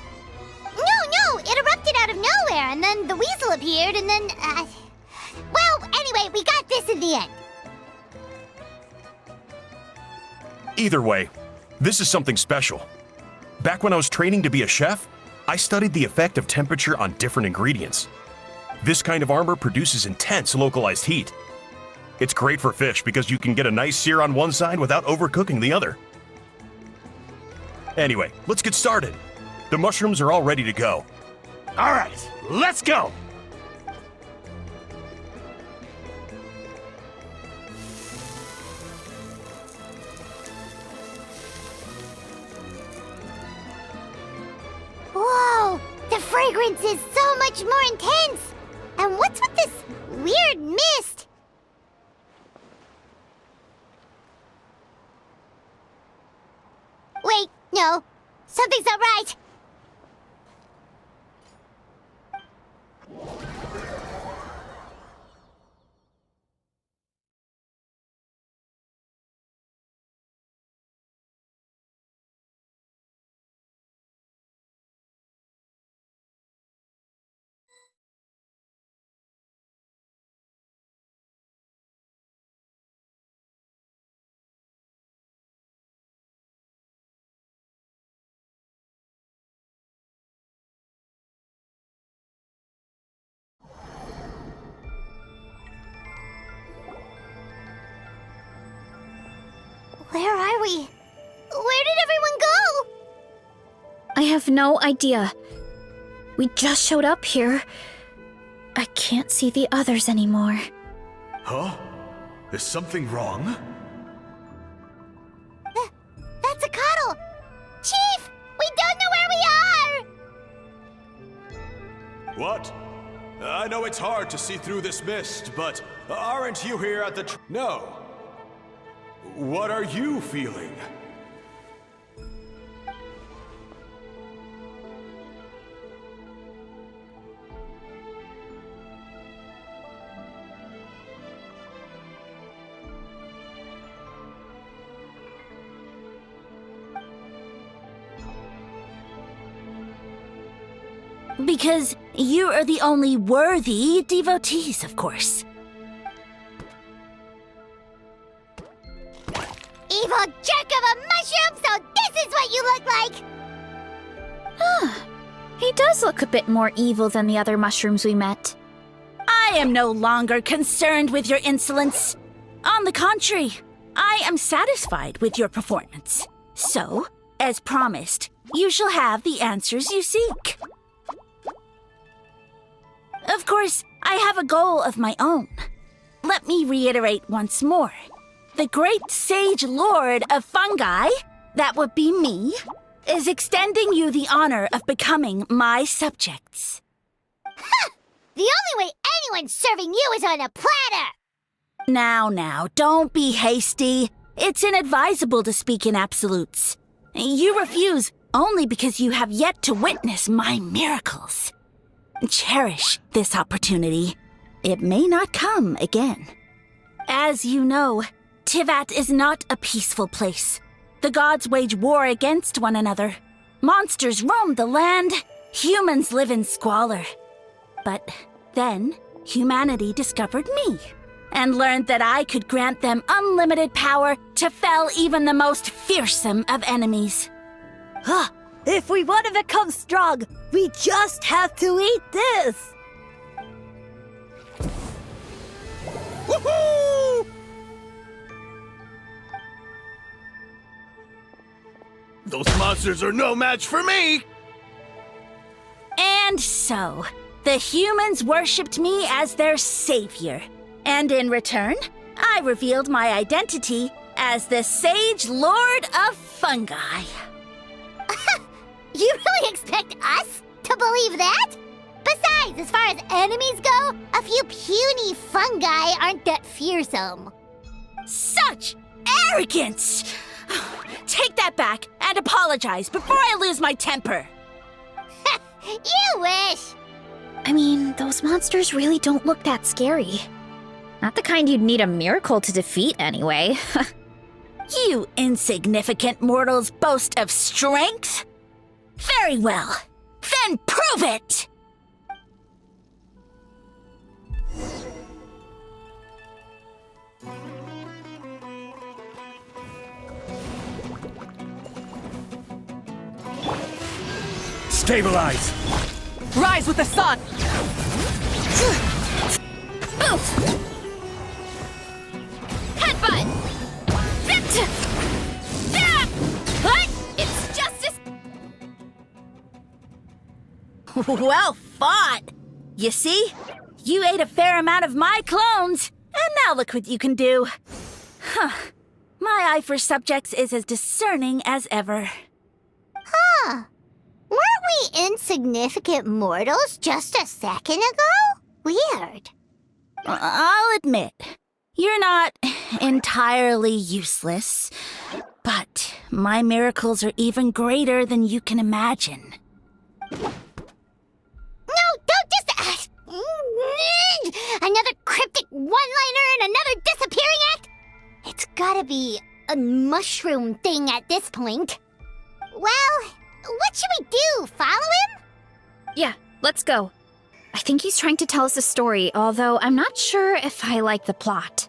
No, it erupted out of nowhere, and then the weasel appeared, and then, well, anyway, we got this in the end. Either way, this is something special. Back when I was training to be a chef, I studied the effect of temperature on different ingredients. This kind of armor produces intense localized heat. It's great for fish because you can get a nice sear on one side without overcooking the other. Anyway, let's get started. The mushrooms are all ready to go. All right, let's go. Whoa, the fragrance is so much more intense. And what's with this weird mist? Wait, no, something's not right. we? Where did everyone go? I have no idea. We just showed up here. I can't see the others anymore. Huh? Is something wrong? That's a cuddle! Chief! We don't know where we are! What? I know it's hard to see through this mist, but aren't you here at the No. What are you feeling? Because you are the only worthy devotees, of course. Evil jerk of a mushroom, so this is what you look like! He does look a bit more evil than the other mushrooms we met. I am no longer concerned with your insolence. On the contrary, I am satisfied with your performance. So, as promised, you shall have the answers you seek. Of course, I have a goal of my own. Let me reiterate once more. The great sage lord of fungi, that would be me, is extending you the honor of becoming my subjects. Ha! The only way anyone's serving you is on a platter! Now, don't be hasty. It's inadvisable to speak in absolutes. You refuse only because you have yet to witness my miracles. Cherish this opportunity. It may not come again. As you know, Tivat is not a peaceful place. The gods wage war against one another. Monsters roam the land. Humans live in squalor. But then, humanity discovered me and learned that I could grant them unlimited power to fell even the most fearsome of enemies. Huh. If we want to become strong, we just have to eat this! Woohoo! Those monsters are no match for me! And so, the humans worshipped me as their savior. And in return, I revealed my identity as the Sage Lord of Fungi. You really expect us to believe that? Besides, as far as enemies go, a few puny fungi aren't that fearsome. Such arrogance! Take that back and apologize before I lose my temper. You wish! I mean, those monsters really don't look that scary. Not the kind you'd need a miracle to defeat, anyway. You insignificant mortals boast of strength? Very well. Then prove it! Stabilize! Rise with the sun! Headbutt! What? It's justice! Well fought! You see? You ate a fair amount of my clones, and now look what you can do. Huh. My eye for subjects is as discerning as ever. Huh. Weren't we insignificant mortals just a second ago? Weird. I'll admit, you're not entirely useless, but my miracles are even greater than you can imagine. No, don't just... another cryptic one-liner and another disappearing act? It's gotta be a mushroom thing at this point. Well, what should we do? Follow him? Yeah, let's go. I think he's trying to tell us a story, although I'm not sure if I like the plot.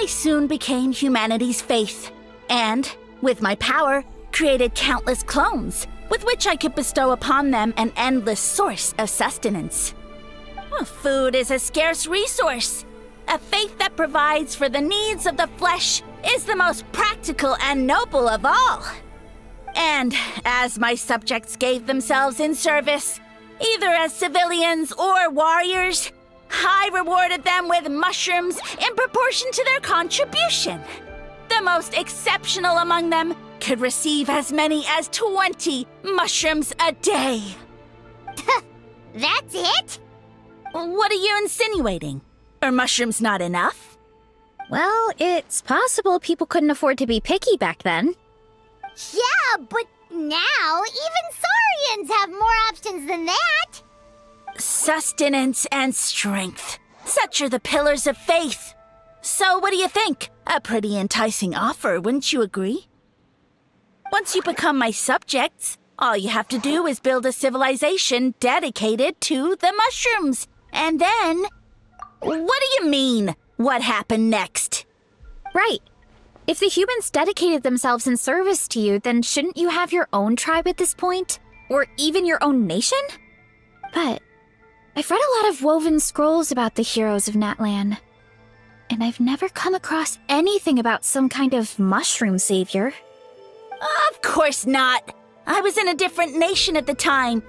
I soon became humanity's faith, and, with my power, created countless clones, with which I could bestow upon them an endless source of sustenance. Food is a scarce resource. A faith that provides for the needs of the flesh is the most practical and noble of all. And as my subjects gave themselves in service, either as civilians or warriors, I rewarded them with mushrooms in proportion to their contribution. The most exceptional among them could receive as many as 20 mushrooms a day. That's it? What are you insinuating? Are mushrooms not enough? Well, it's possible people couldn't afford to be picky back then. Yeah, but now even Saurians have more options than that. Sustenance and strength. Such are the pillars of faith. So what do you think? A pretty enticing offer, wouldn't you agree? Once you become my subjects, all you have to do is build a civilization dedicated to the mushrooms. And then... What do you mean, what happened next? Right. If the humans dedicated themselves in service to you, then shouldn't you have your own tribe at this point? Or even your own nation? But I've read a lot of woven scrolls about the heroes of Natlan, and I've never come across anything about some kind of mushroom savior. Of course not. I was in a different nation at the time.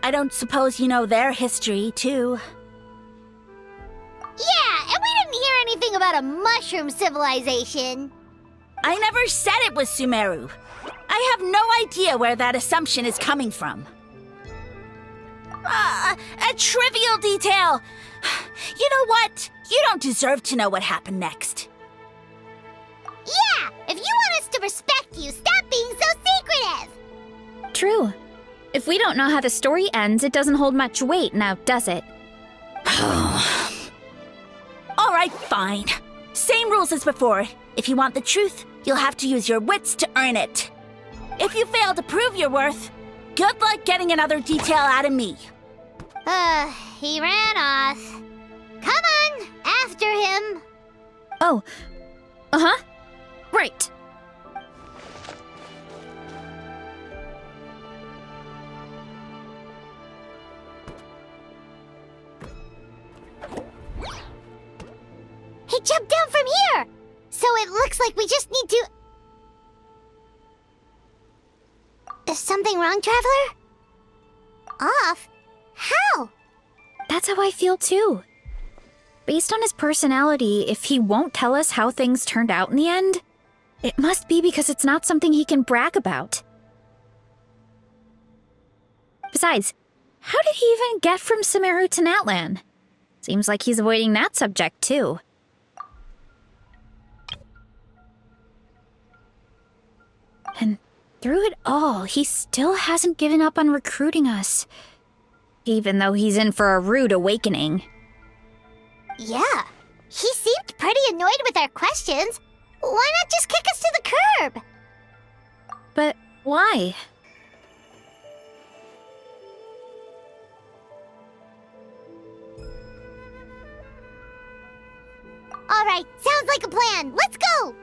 I don't suppose you know their history, too. Yeah, and we didn't hear anything about a mushroom civilization. I never said it was Sumeru. I have no idea where that assumption is coming from. A trivial detail. You know what? You don't deserve to know what happened next. Yeah, if you want us to respect you, stop being so secretive. True. If we don't know how the story ends, it doesn't hold much weight now, does it? All right, fine. Same rules as before. If you want the truth, you'll have to use your wits to earn it. If you fail to prove your worth, good luck getting another detail out of me. He ran off. Come on, after him. Oh. Uh-huh. Right. He jumped down from here! So it looks like we just need to... Is something wrong, Traveler? Off? How? That's how I feel too. Based on his personality, if he won't tell us how things turned out in the end, it must be because it's not something he can brag about. Besides, how did he even get from Sumeru to Natlan? Seems like he's avoiding that subject too. And through it all, he still hasn't given up on recruiting us. Even though he's in for a rude awakening. Yeah, he seemed pretty annoyed with our questions. Why not just kick us to the curb? But why? All right, sounds like a plan. Let's go!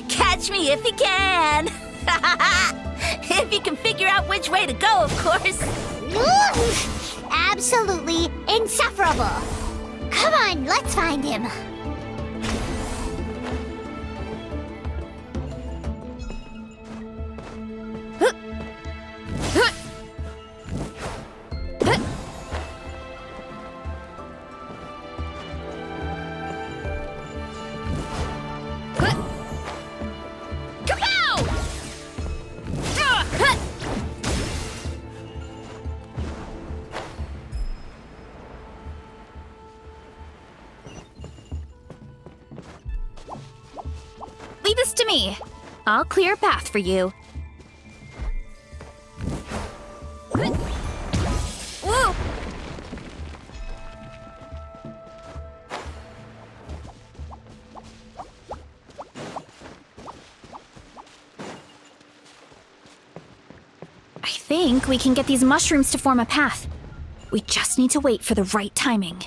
Catch me if you can! If you can figure out which way to go, of course. Absolutely insufferable. Come on, let's find him. Leave this to me. I'll clear a path for you. think we can get these mushrooms to form a path. We just need to wait for the right timing.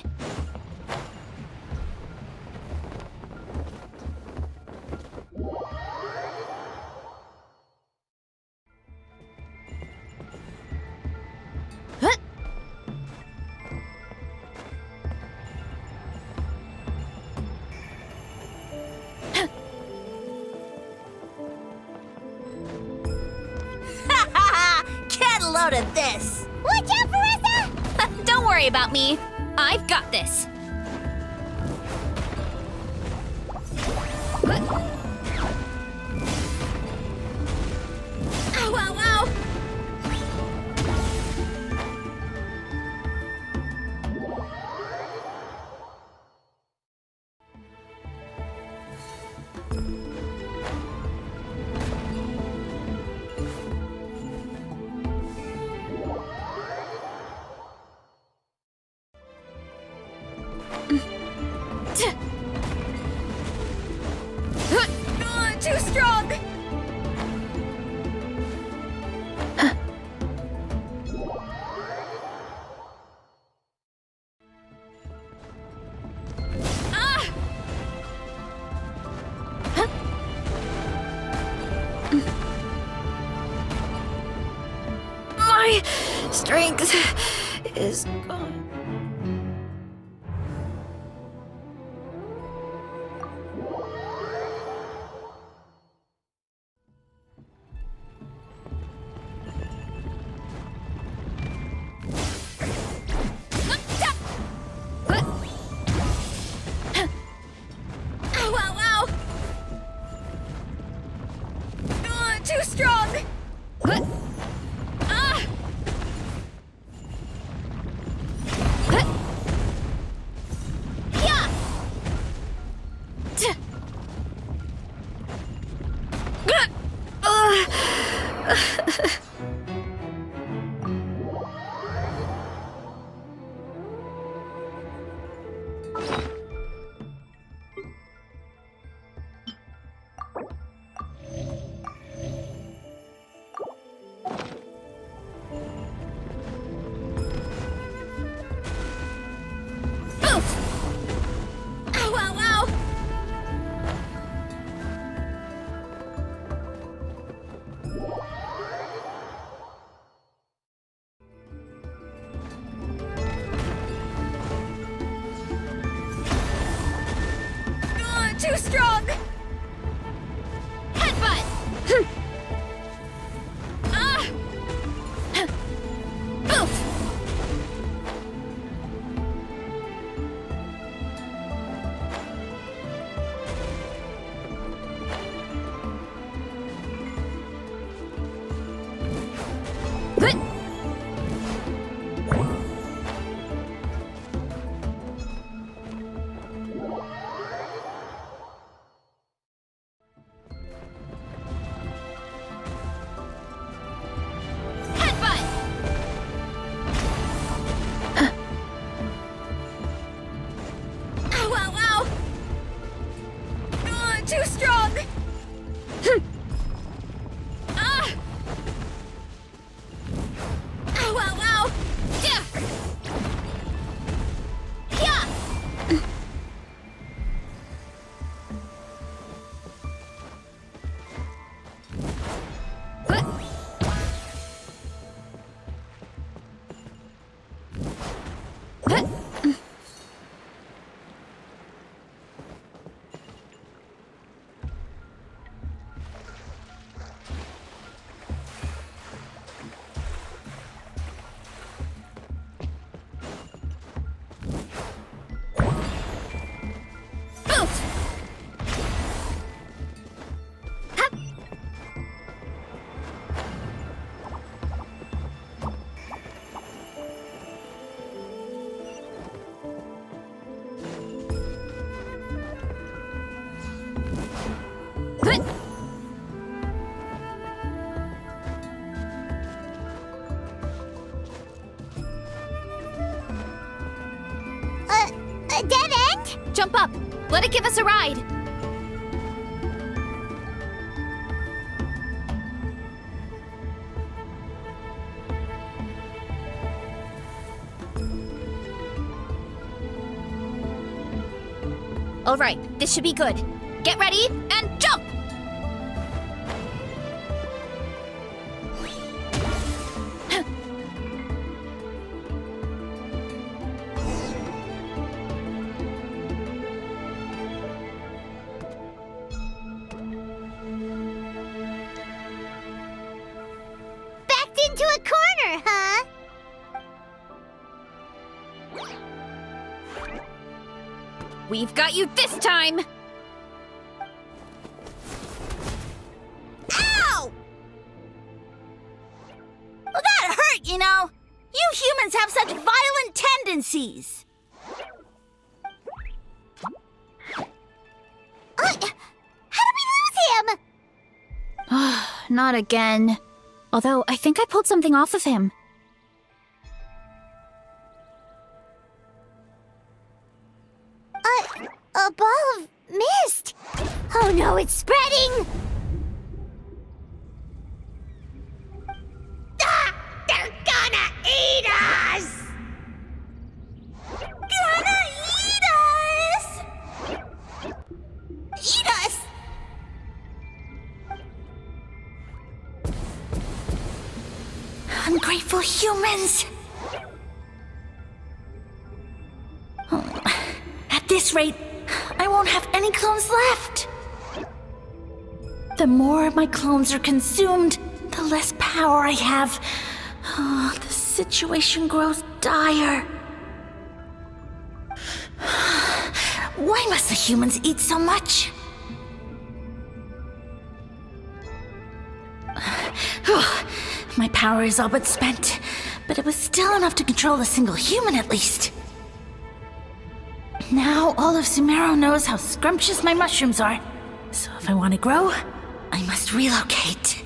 Get a load of this! Watch out, Varesa! Don't worry about me. I've got this. Ow, ow, ow! Too strong! My strength is gone. Too strong! Too strong! Headbutt! Oof! Too strong! Ow, ow, ow! Yeah! Yeah! A dead end? Jump up! Let it give us a ride! Alright, this should be good. Get ready and jump! Backed into a corner, huh? We've got you this time! Ow! Well, that hurt, you know. You humans have such violent tendencies. How did we lose him? Not again. Although, I think I pulled something off of him. A ball of mist. Oh no, it's spreading! Ah! They're gonna eat us! Gonna eat us! Eat us! Ungrateful humans! At this rate, I won't have any clones left. The more my clones are consumed, the less power I have. Oh, the situation grows dire. Why must the humans eat so much? My power is all but spent, but it was still enough to control a single human at least. Now all of Sumeru knows how scrumptious my mushrooms are, so if I want to grow, I must relocate.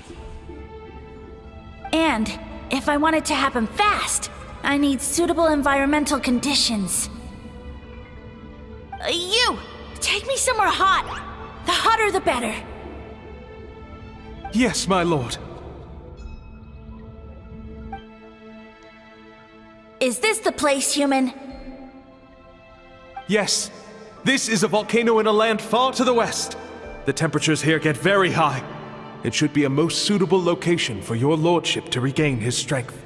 And if I want it to happen fast, I need suitable environmental conditions. You! Take me somewhere hot! The hotter the better! Yes, my lord. Is this the place, human? Yes. This is a volcano in a land far to the west. The temperatures here get very high. It should be a most suitable location for your lordship to regain his strength.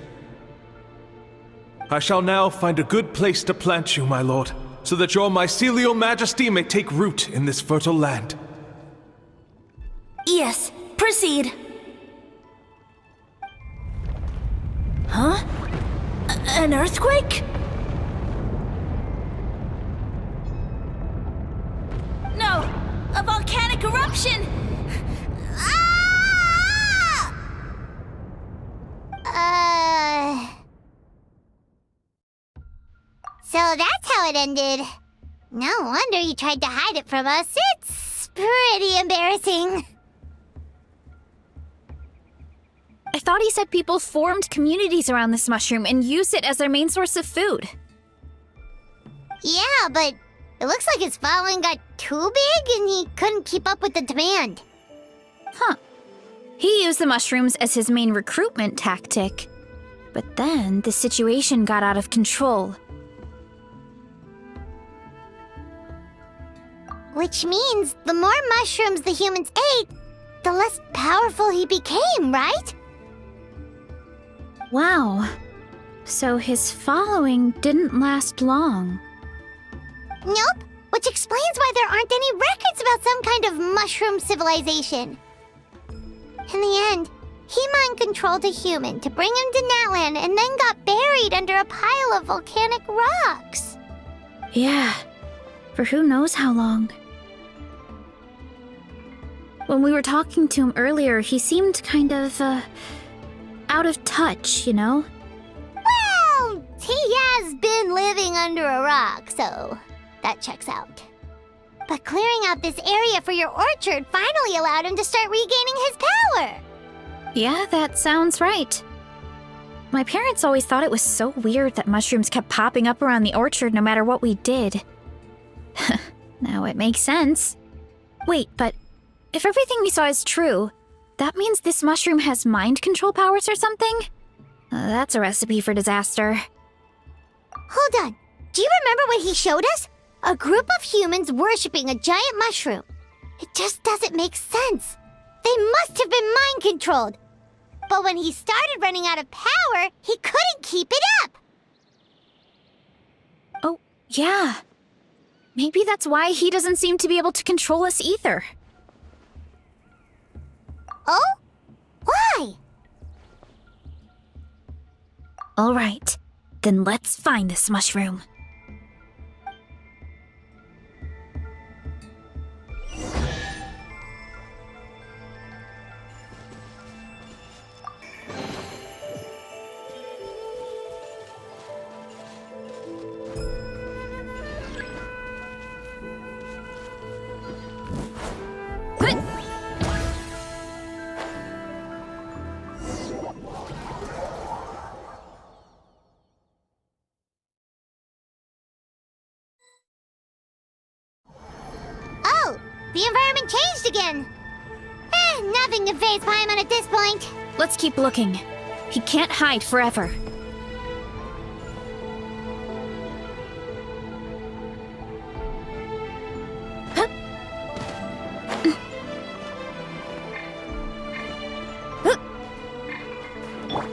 I shall now find a good place to plant you, my lord, so that your mycelial majesty may take root in this fertile land. Yes, proceed. Huh? An earthquake? No! A volcanic eruption! So that's how it ended. No wonder you tried to hide it from us. It's pretty embarrassing. I thought he said people formed communities around this mushroom and used it as their main source of food. Yeah, but it looks like his following got too big and he couldn't keep up with the demand. Huh. He used the mushrooms as his main recruitment tactic. But then the situation got out of control. Which means the more mushrooms the humans ate, the less powerful he became, right? Wow. So his following didn't last long. Nope, which explains why there aren't any records about some kind of mushroom civilization. In the end, he mind-controlled a human to bring him to Natlan and then got buried under a pile of volcanic rocks. Yeah, for who knows how long. When we were talking to him earlier, he seemed kind of, out of touch, you know? Well, he has been living under a rock, so that checks out. But clearing out this area for your orchard finally allowed him to start regaining his power. Yeah, that sounds right. My parents always thought it was so weird that mushrooms kept popping up around the orchard no matter what we did. Now it makes sense. Wait, but if everything we saw is true, that means this mushroom has mind control powers or something? That's a recipe for disaster. Hold on. Do you remember what he showed us? A group of humans worshipping a giant mushroom. It just doesn't make sense. They must have been mind-controlled. But when he started running out of power, he couldn't keep it up. Oh, yeah. Maybe that's why he doesn't seem to be able to control us either. Oh? Why? All right, then let's find this mushroom. Oh, the environment changed again. Nothing to phase Paimon at this point. Let's keep looking. He can't hide forever.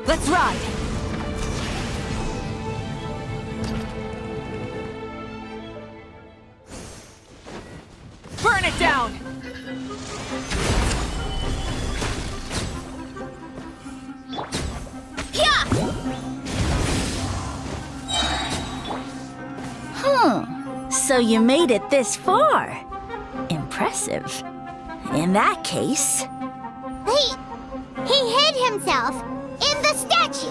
Let's ride! Burn it down! So you made it this far. Impressive. In that case... He hid himself in the statue.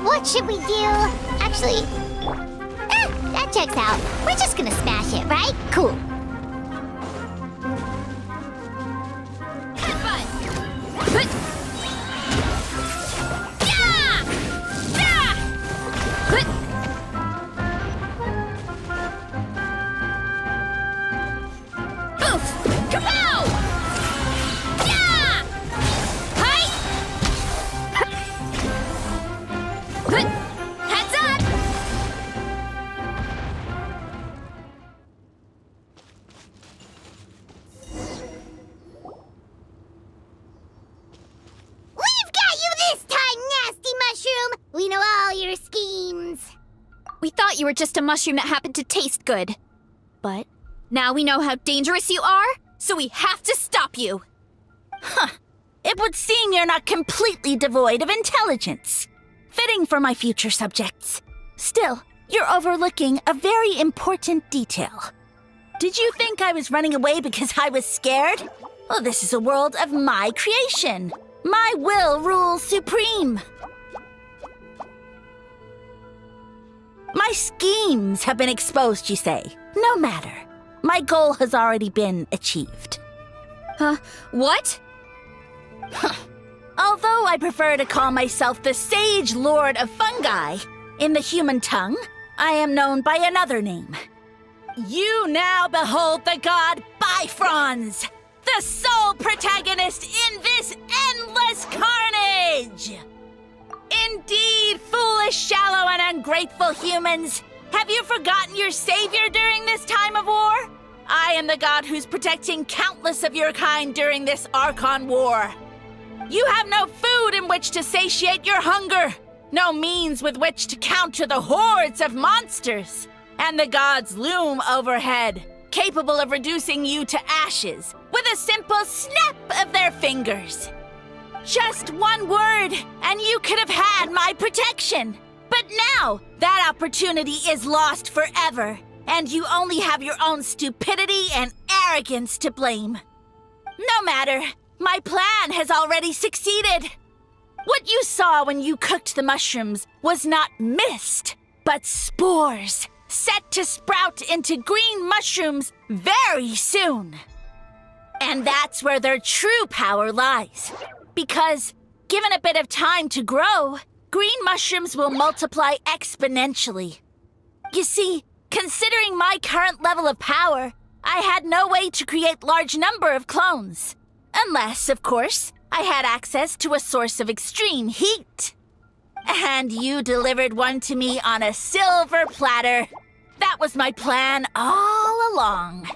What should we do? Actually, that checks out. We're just gonna smash it, right? Cool. We know all your schemes. We thought you were just a mushroom that happened to taste good. But now we know how dangerous you are, so we have to stop you. Huh. It would seem you're not completely devoid of intelligence. Fitting for my future subjects. Still, you're overlooking a very important detail. Did you think I was running away because I was scared? Well, this is a world of my creation. My will rules supreme. My schemes have been exposed, you say. No matter. My goal has already been achieved. What? Although I prefer to call myself the Sage Lord of Fungi, in the human tongue, I am known by another name. You now behold the god Bifrons, the sole protagonist in this endless carnage! Indeed, foolish, shallow, and ungrateful humans! Have you forgotten your savior during this time of war? I am the god who's protecting countless of your kind during this Archon war. You have no food in which to satiate your hunger, no means with which to counter the hordes of monsters, and the gods loom overhead, capable of reducing you to ashes with a simple snap of their fingers. Just one word, and you could have had my protection. But now, that opportunity is lost forever, and you only have your own stupidity and arrogance to blame. No matter, my plan has already succeeded. What you saw when you cooked the mushrooms was not mist, but spores, set to sprout into green mushrooms very soon. And that's where their true power lies. Because, given a bit of time to grow, green mushrooms will multiply exponentially. You see, considering my current level of power, I had no way to create large number of clones. Unless, of course, I had access to a source of extreme heat. And you delivered one to me on a silver platter. That was my plan all along.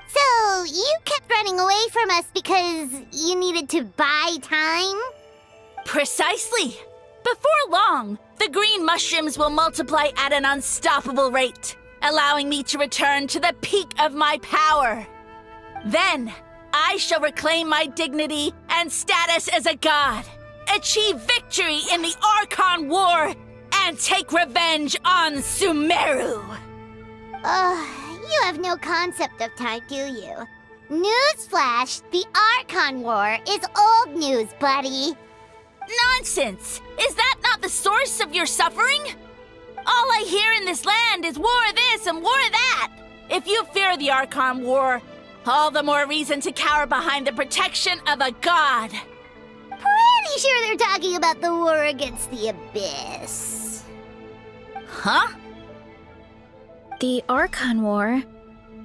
So, you kept running away from us because you needed to buy time? Precisely. Before long, the green mushrooms will multiply at an unstoppable rate, allowing me to return to the peak of my power. Then, I shall reclaim my dignity and status as a god, achieve victory in the Archon War, and take revenge on Sumeru. You have no concept of time, do you? Newsflash, the Archon War is old news, buddy. Nonsense! Is that not the source of your suffering? All I hear in this land is war this and war that. If you fear the Archon War, all the more reason to cower behind the protection of a god. Pretty sure they're talking about the war against the Abyss. Huh? The Archon War?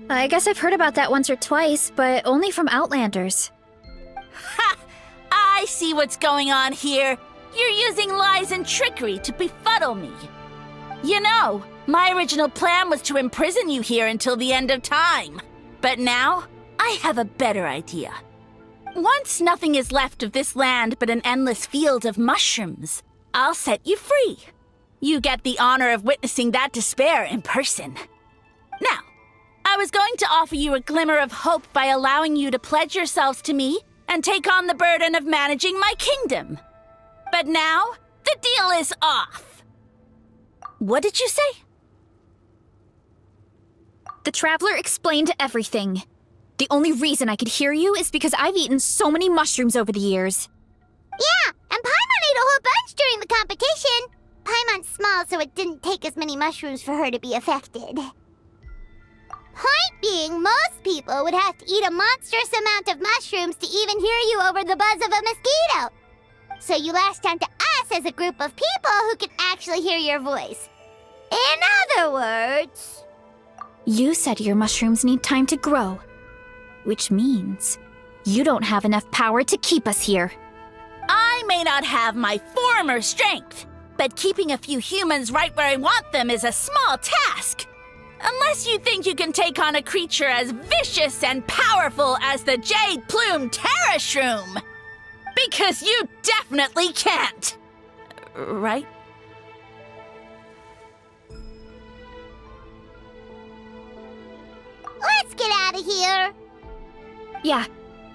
I guess I've heard about that once or twice, but only from Outlanders. Ha! I see what's going on here. You're using lies and trickery to befuddle me. You know, my original plan was to imprison you here until the end of time. But now, I have a better idea. Once nothing is left of this land but an endless field of mushrooms, I'll set you free. You get the honor of witnessing that despair in person. Now, I was going to offer you a glimmer of hope by allowing you to pledge yourselves to me and take on the burden of managing my kingdom. But now, the deal is off. What did you say? The Traveler explained everything. The only reason I could hear you is because I've eaten so many mushrooms over the years. Yeah, and Paimon ate a whole bunch during the competition. Paimon's small, so it didn't take as many mushrooms for her to be affected. Point being, most people would have to eat a monstrous amount of mushrooms to even hear you over the buzz of a mosquito. So you latched onto us as a group of people who can actually hear your voice. In other words... You said your mushrooms need time to grow, which means you don't have enough power to keep us here. I may not have my former strength, but keeping a few humans right where I want them is a small task. Unless you think you can take on a creature as vicious and powerful as the Jade Plume Terra Shroom. Because you definitely can't. Right? Let's get out of here! Yeah,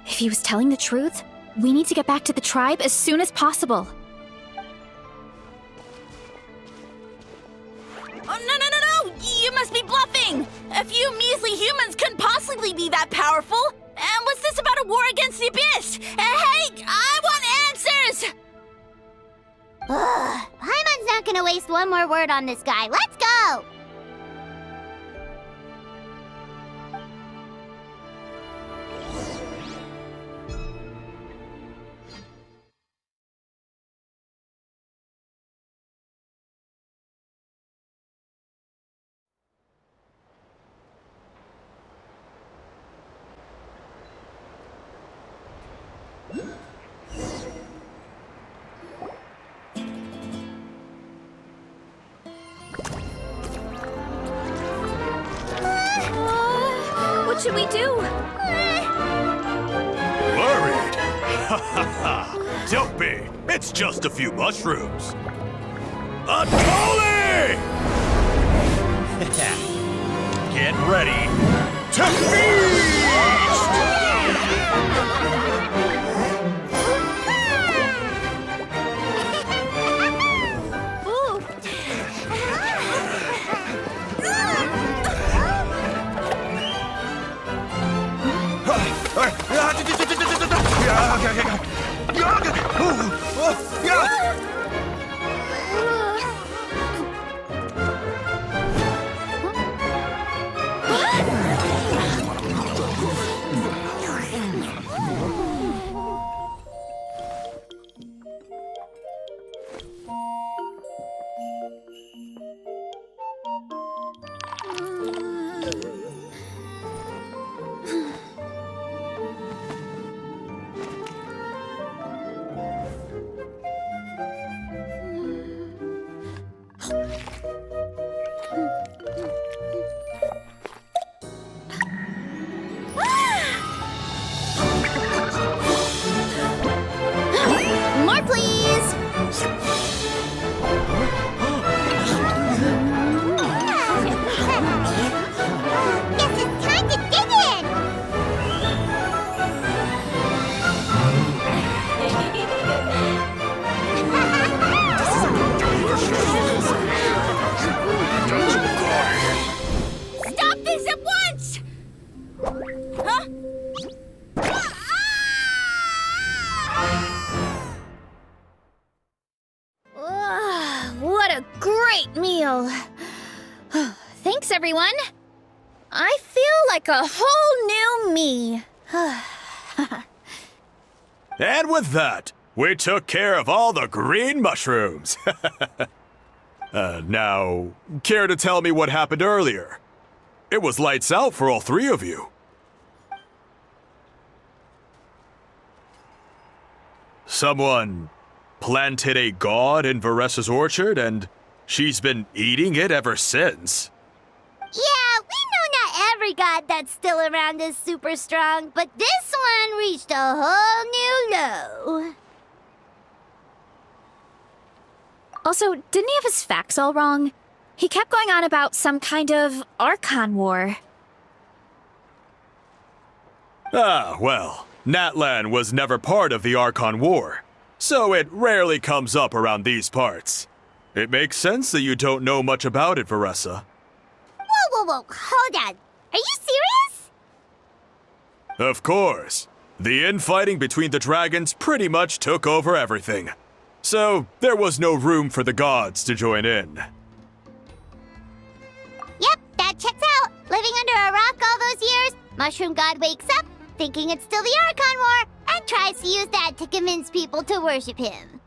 if he was telling the truth, we need to get back to the tribe as soon as possible. Oh, no! You must be bluffing! A few measly humans couldn't possibly be that powerful! And what's this about a war against the Abyss? Hey, I want answers! Paimon's not gonna waste one more word on this guy. Let's go! What should we do? Worried? Ha ha ha! Don't be! It's just a few mushrooms. Atoli! Get ready to feast! a great meal. Thanks, everyone. I feel like a whole new me. And with that, we took care of all the green mushrooms. Now, care to tell me what happened earlier? It was lights out for all three of you. Someone planted a god in Varesa's orchard, and she's been eating it ever since. Yeah, we know not every god that's still around is super strong, but this one reached a whole new low. Also, didn't he have his facts all wrong? He kept going on about some kind of Archon war. Ah, well, Natlan was never part of the Archon War, so it rarely comes up around these parts. It makes sense that you don't know much about it, Varesa. Whoa, hold on. Are you serious? Of course. The infighting between the dragons pretty much took over everything. So, there was no room for the gods to join in. Yep, that checks out. Living under a rock all those years, Mushroom God wakes up, thinking it's still the Archon War, and tries to use that to convince people to worship him.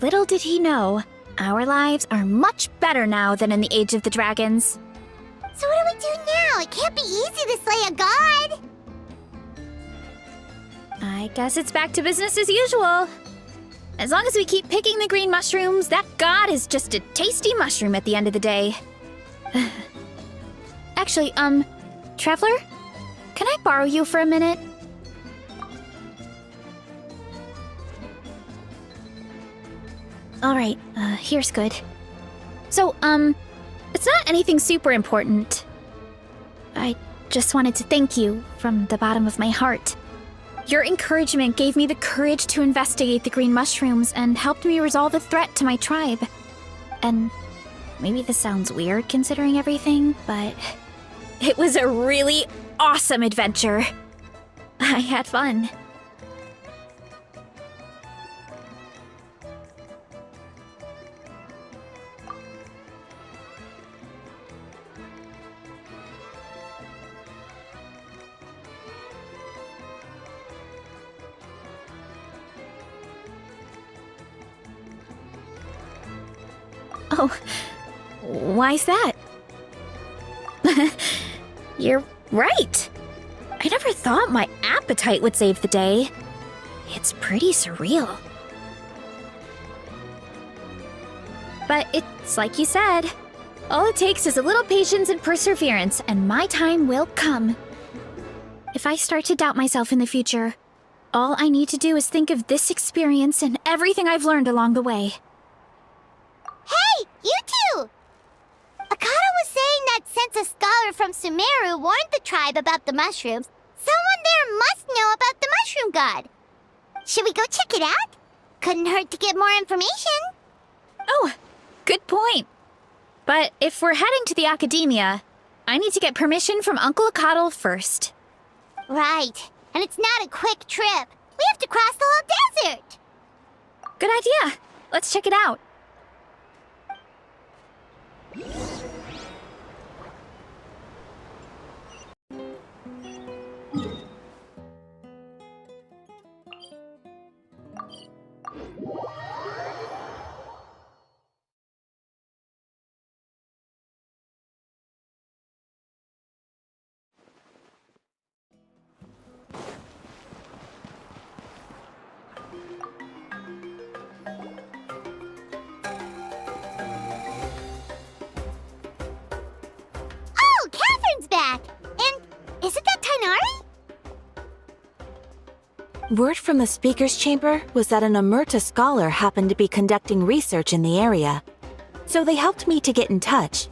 Little did he know, our lives are much better now than in the Age of the Dragons. So what do we do now? It can't be easy to slay a god. I guess it's back to business as usual. As long as we keep picking the green mushrooms, that god is just a tasty mushroom at the end of the day. Actually, Traveler? Can I borrow you for a minute? Alright, here's good. So, it's not anything super important. I just wanted to thank you from the bottom of my heart. Your encouragement gave me the courage to investigate the green mushrooms and helped me resolve a threat to my tribe. And maybe this sounds weird considering everything, but it was a really awesome adventure. I had fun. Oh, why's that? You're right. I never thought my appetite would save the day. It's pretty surreal. But it's like you said. All it takes is a little patience and perseverance, and my time will come. If I start to doubt myself in the future, all I need to do is think of this experience and everything I've learned along the way. Hey, you two! Akata was saying that since a scholar from Sumeru warned the tribe about the mushrooms, someone there must know about the mushroom god. Should we go check it out? Couldn't hurt to get more information. Oh, good point. But if we're heading to the academia, I need to get permission from Uncle Akatl first. Right, and it's not a quick trip. We have to cross the whole desert. Good idea. Let's check it out. Oh, Catherine's back! And isn't that Tainari? Word from the speaker's chamber was that an Amurta scholar happened to be conducting research in the area. So they helped me to get in touch.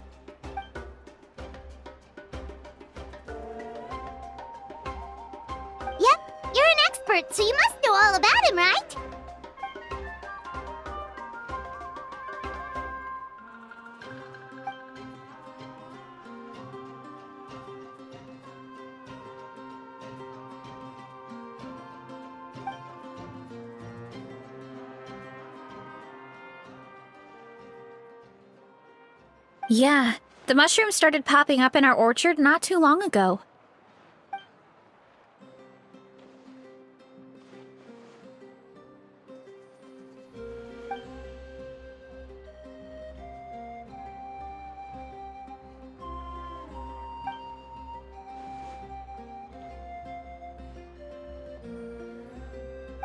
Yep, you're an expert, so you must know all about him, right? Yeah, the mushrooms started popping up in our orchard not too long ago.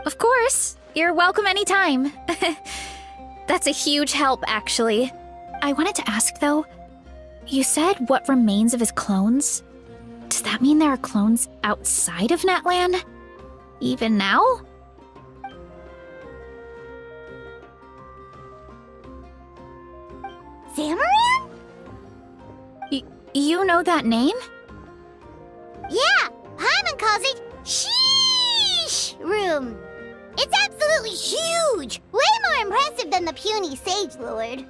Of course, you're welcome anytime. That's a huge help, actually. I wanted to ask, though, you said what remains of his clones? Does that mean there are clones outside of Natlan? Even now? Zamaran? You know that name? Yeah, Paimon calls it Sheesh Room. It's absolutely huge! Way more impressive than the puny Sage Lord.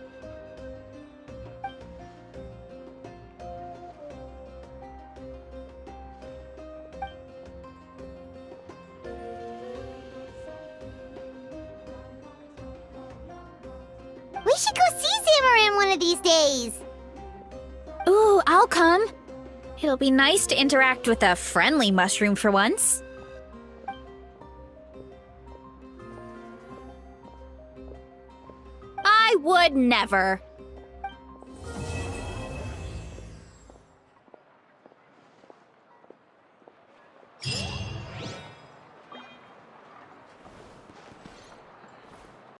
We should go see Zamaran one of these days. Ooh, I'll come. It'll be nice to interact with a friendly mushroom for once. I would never.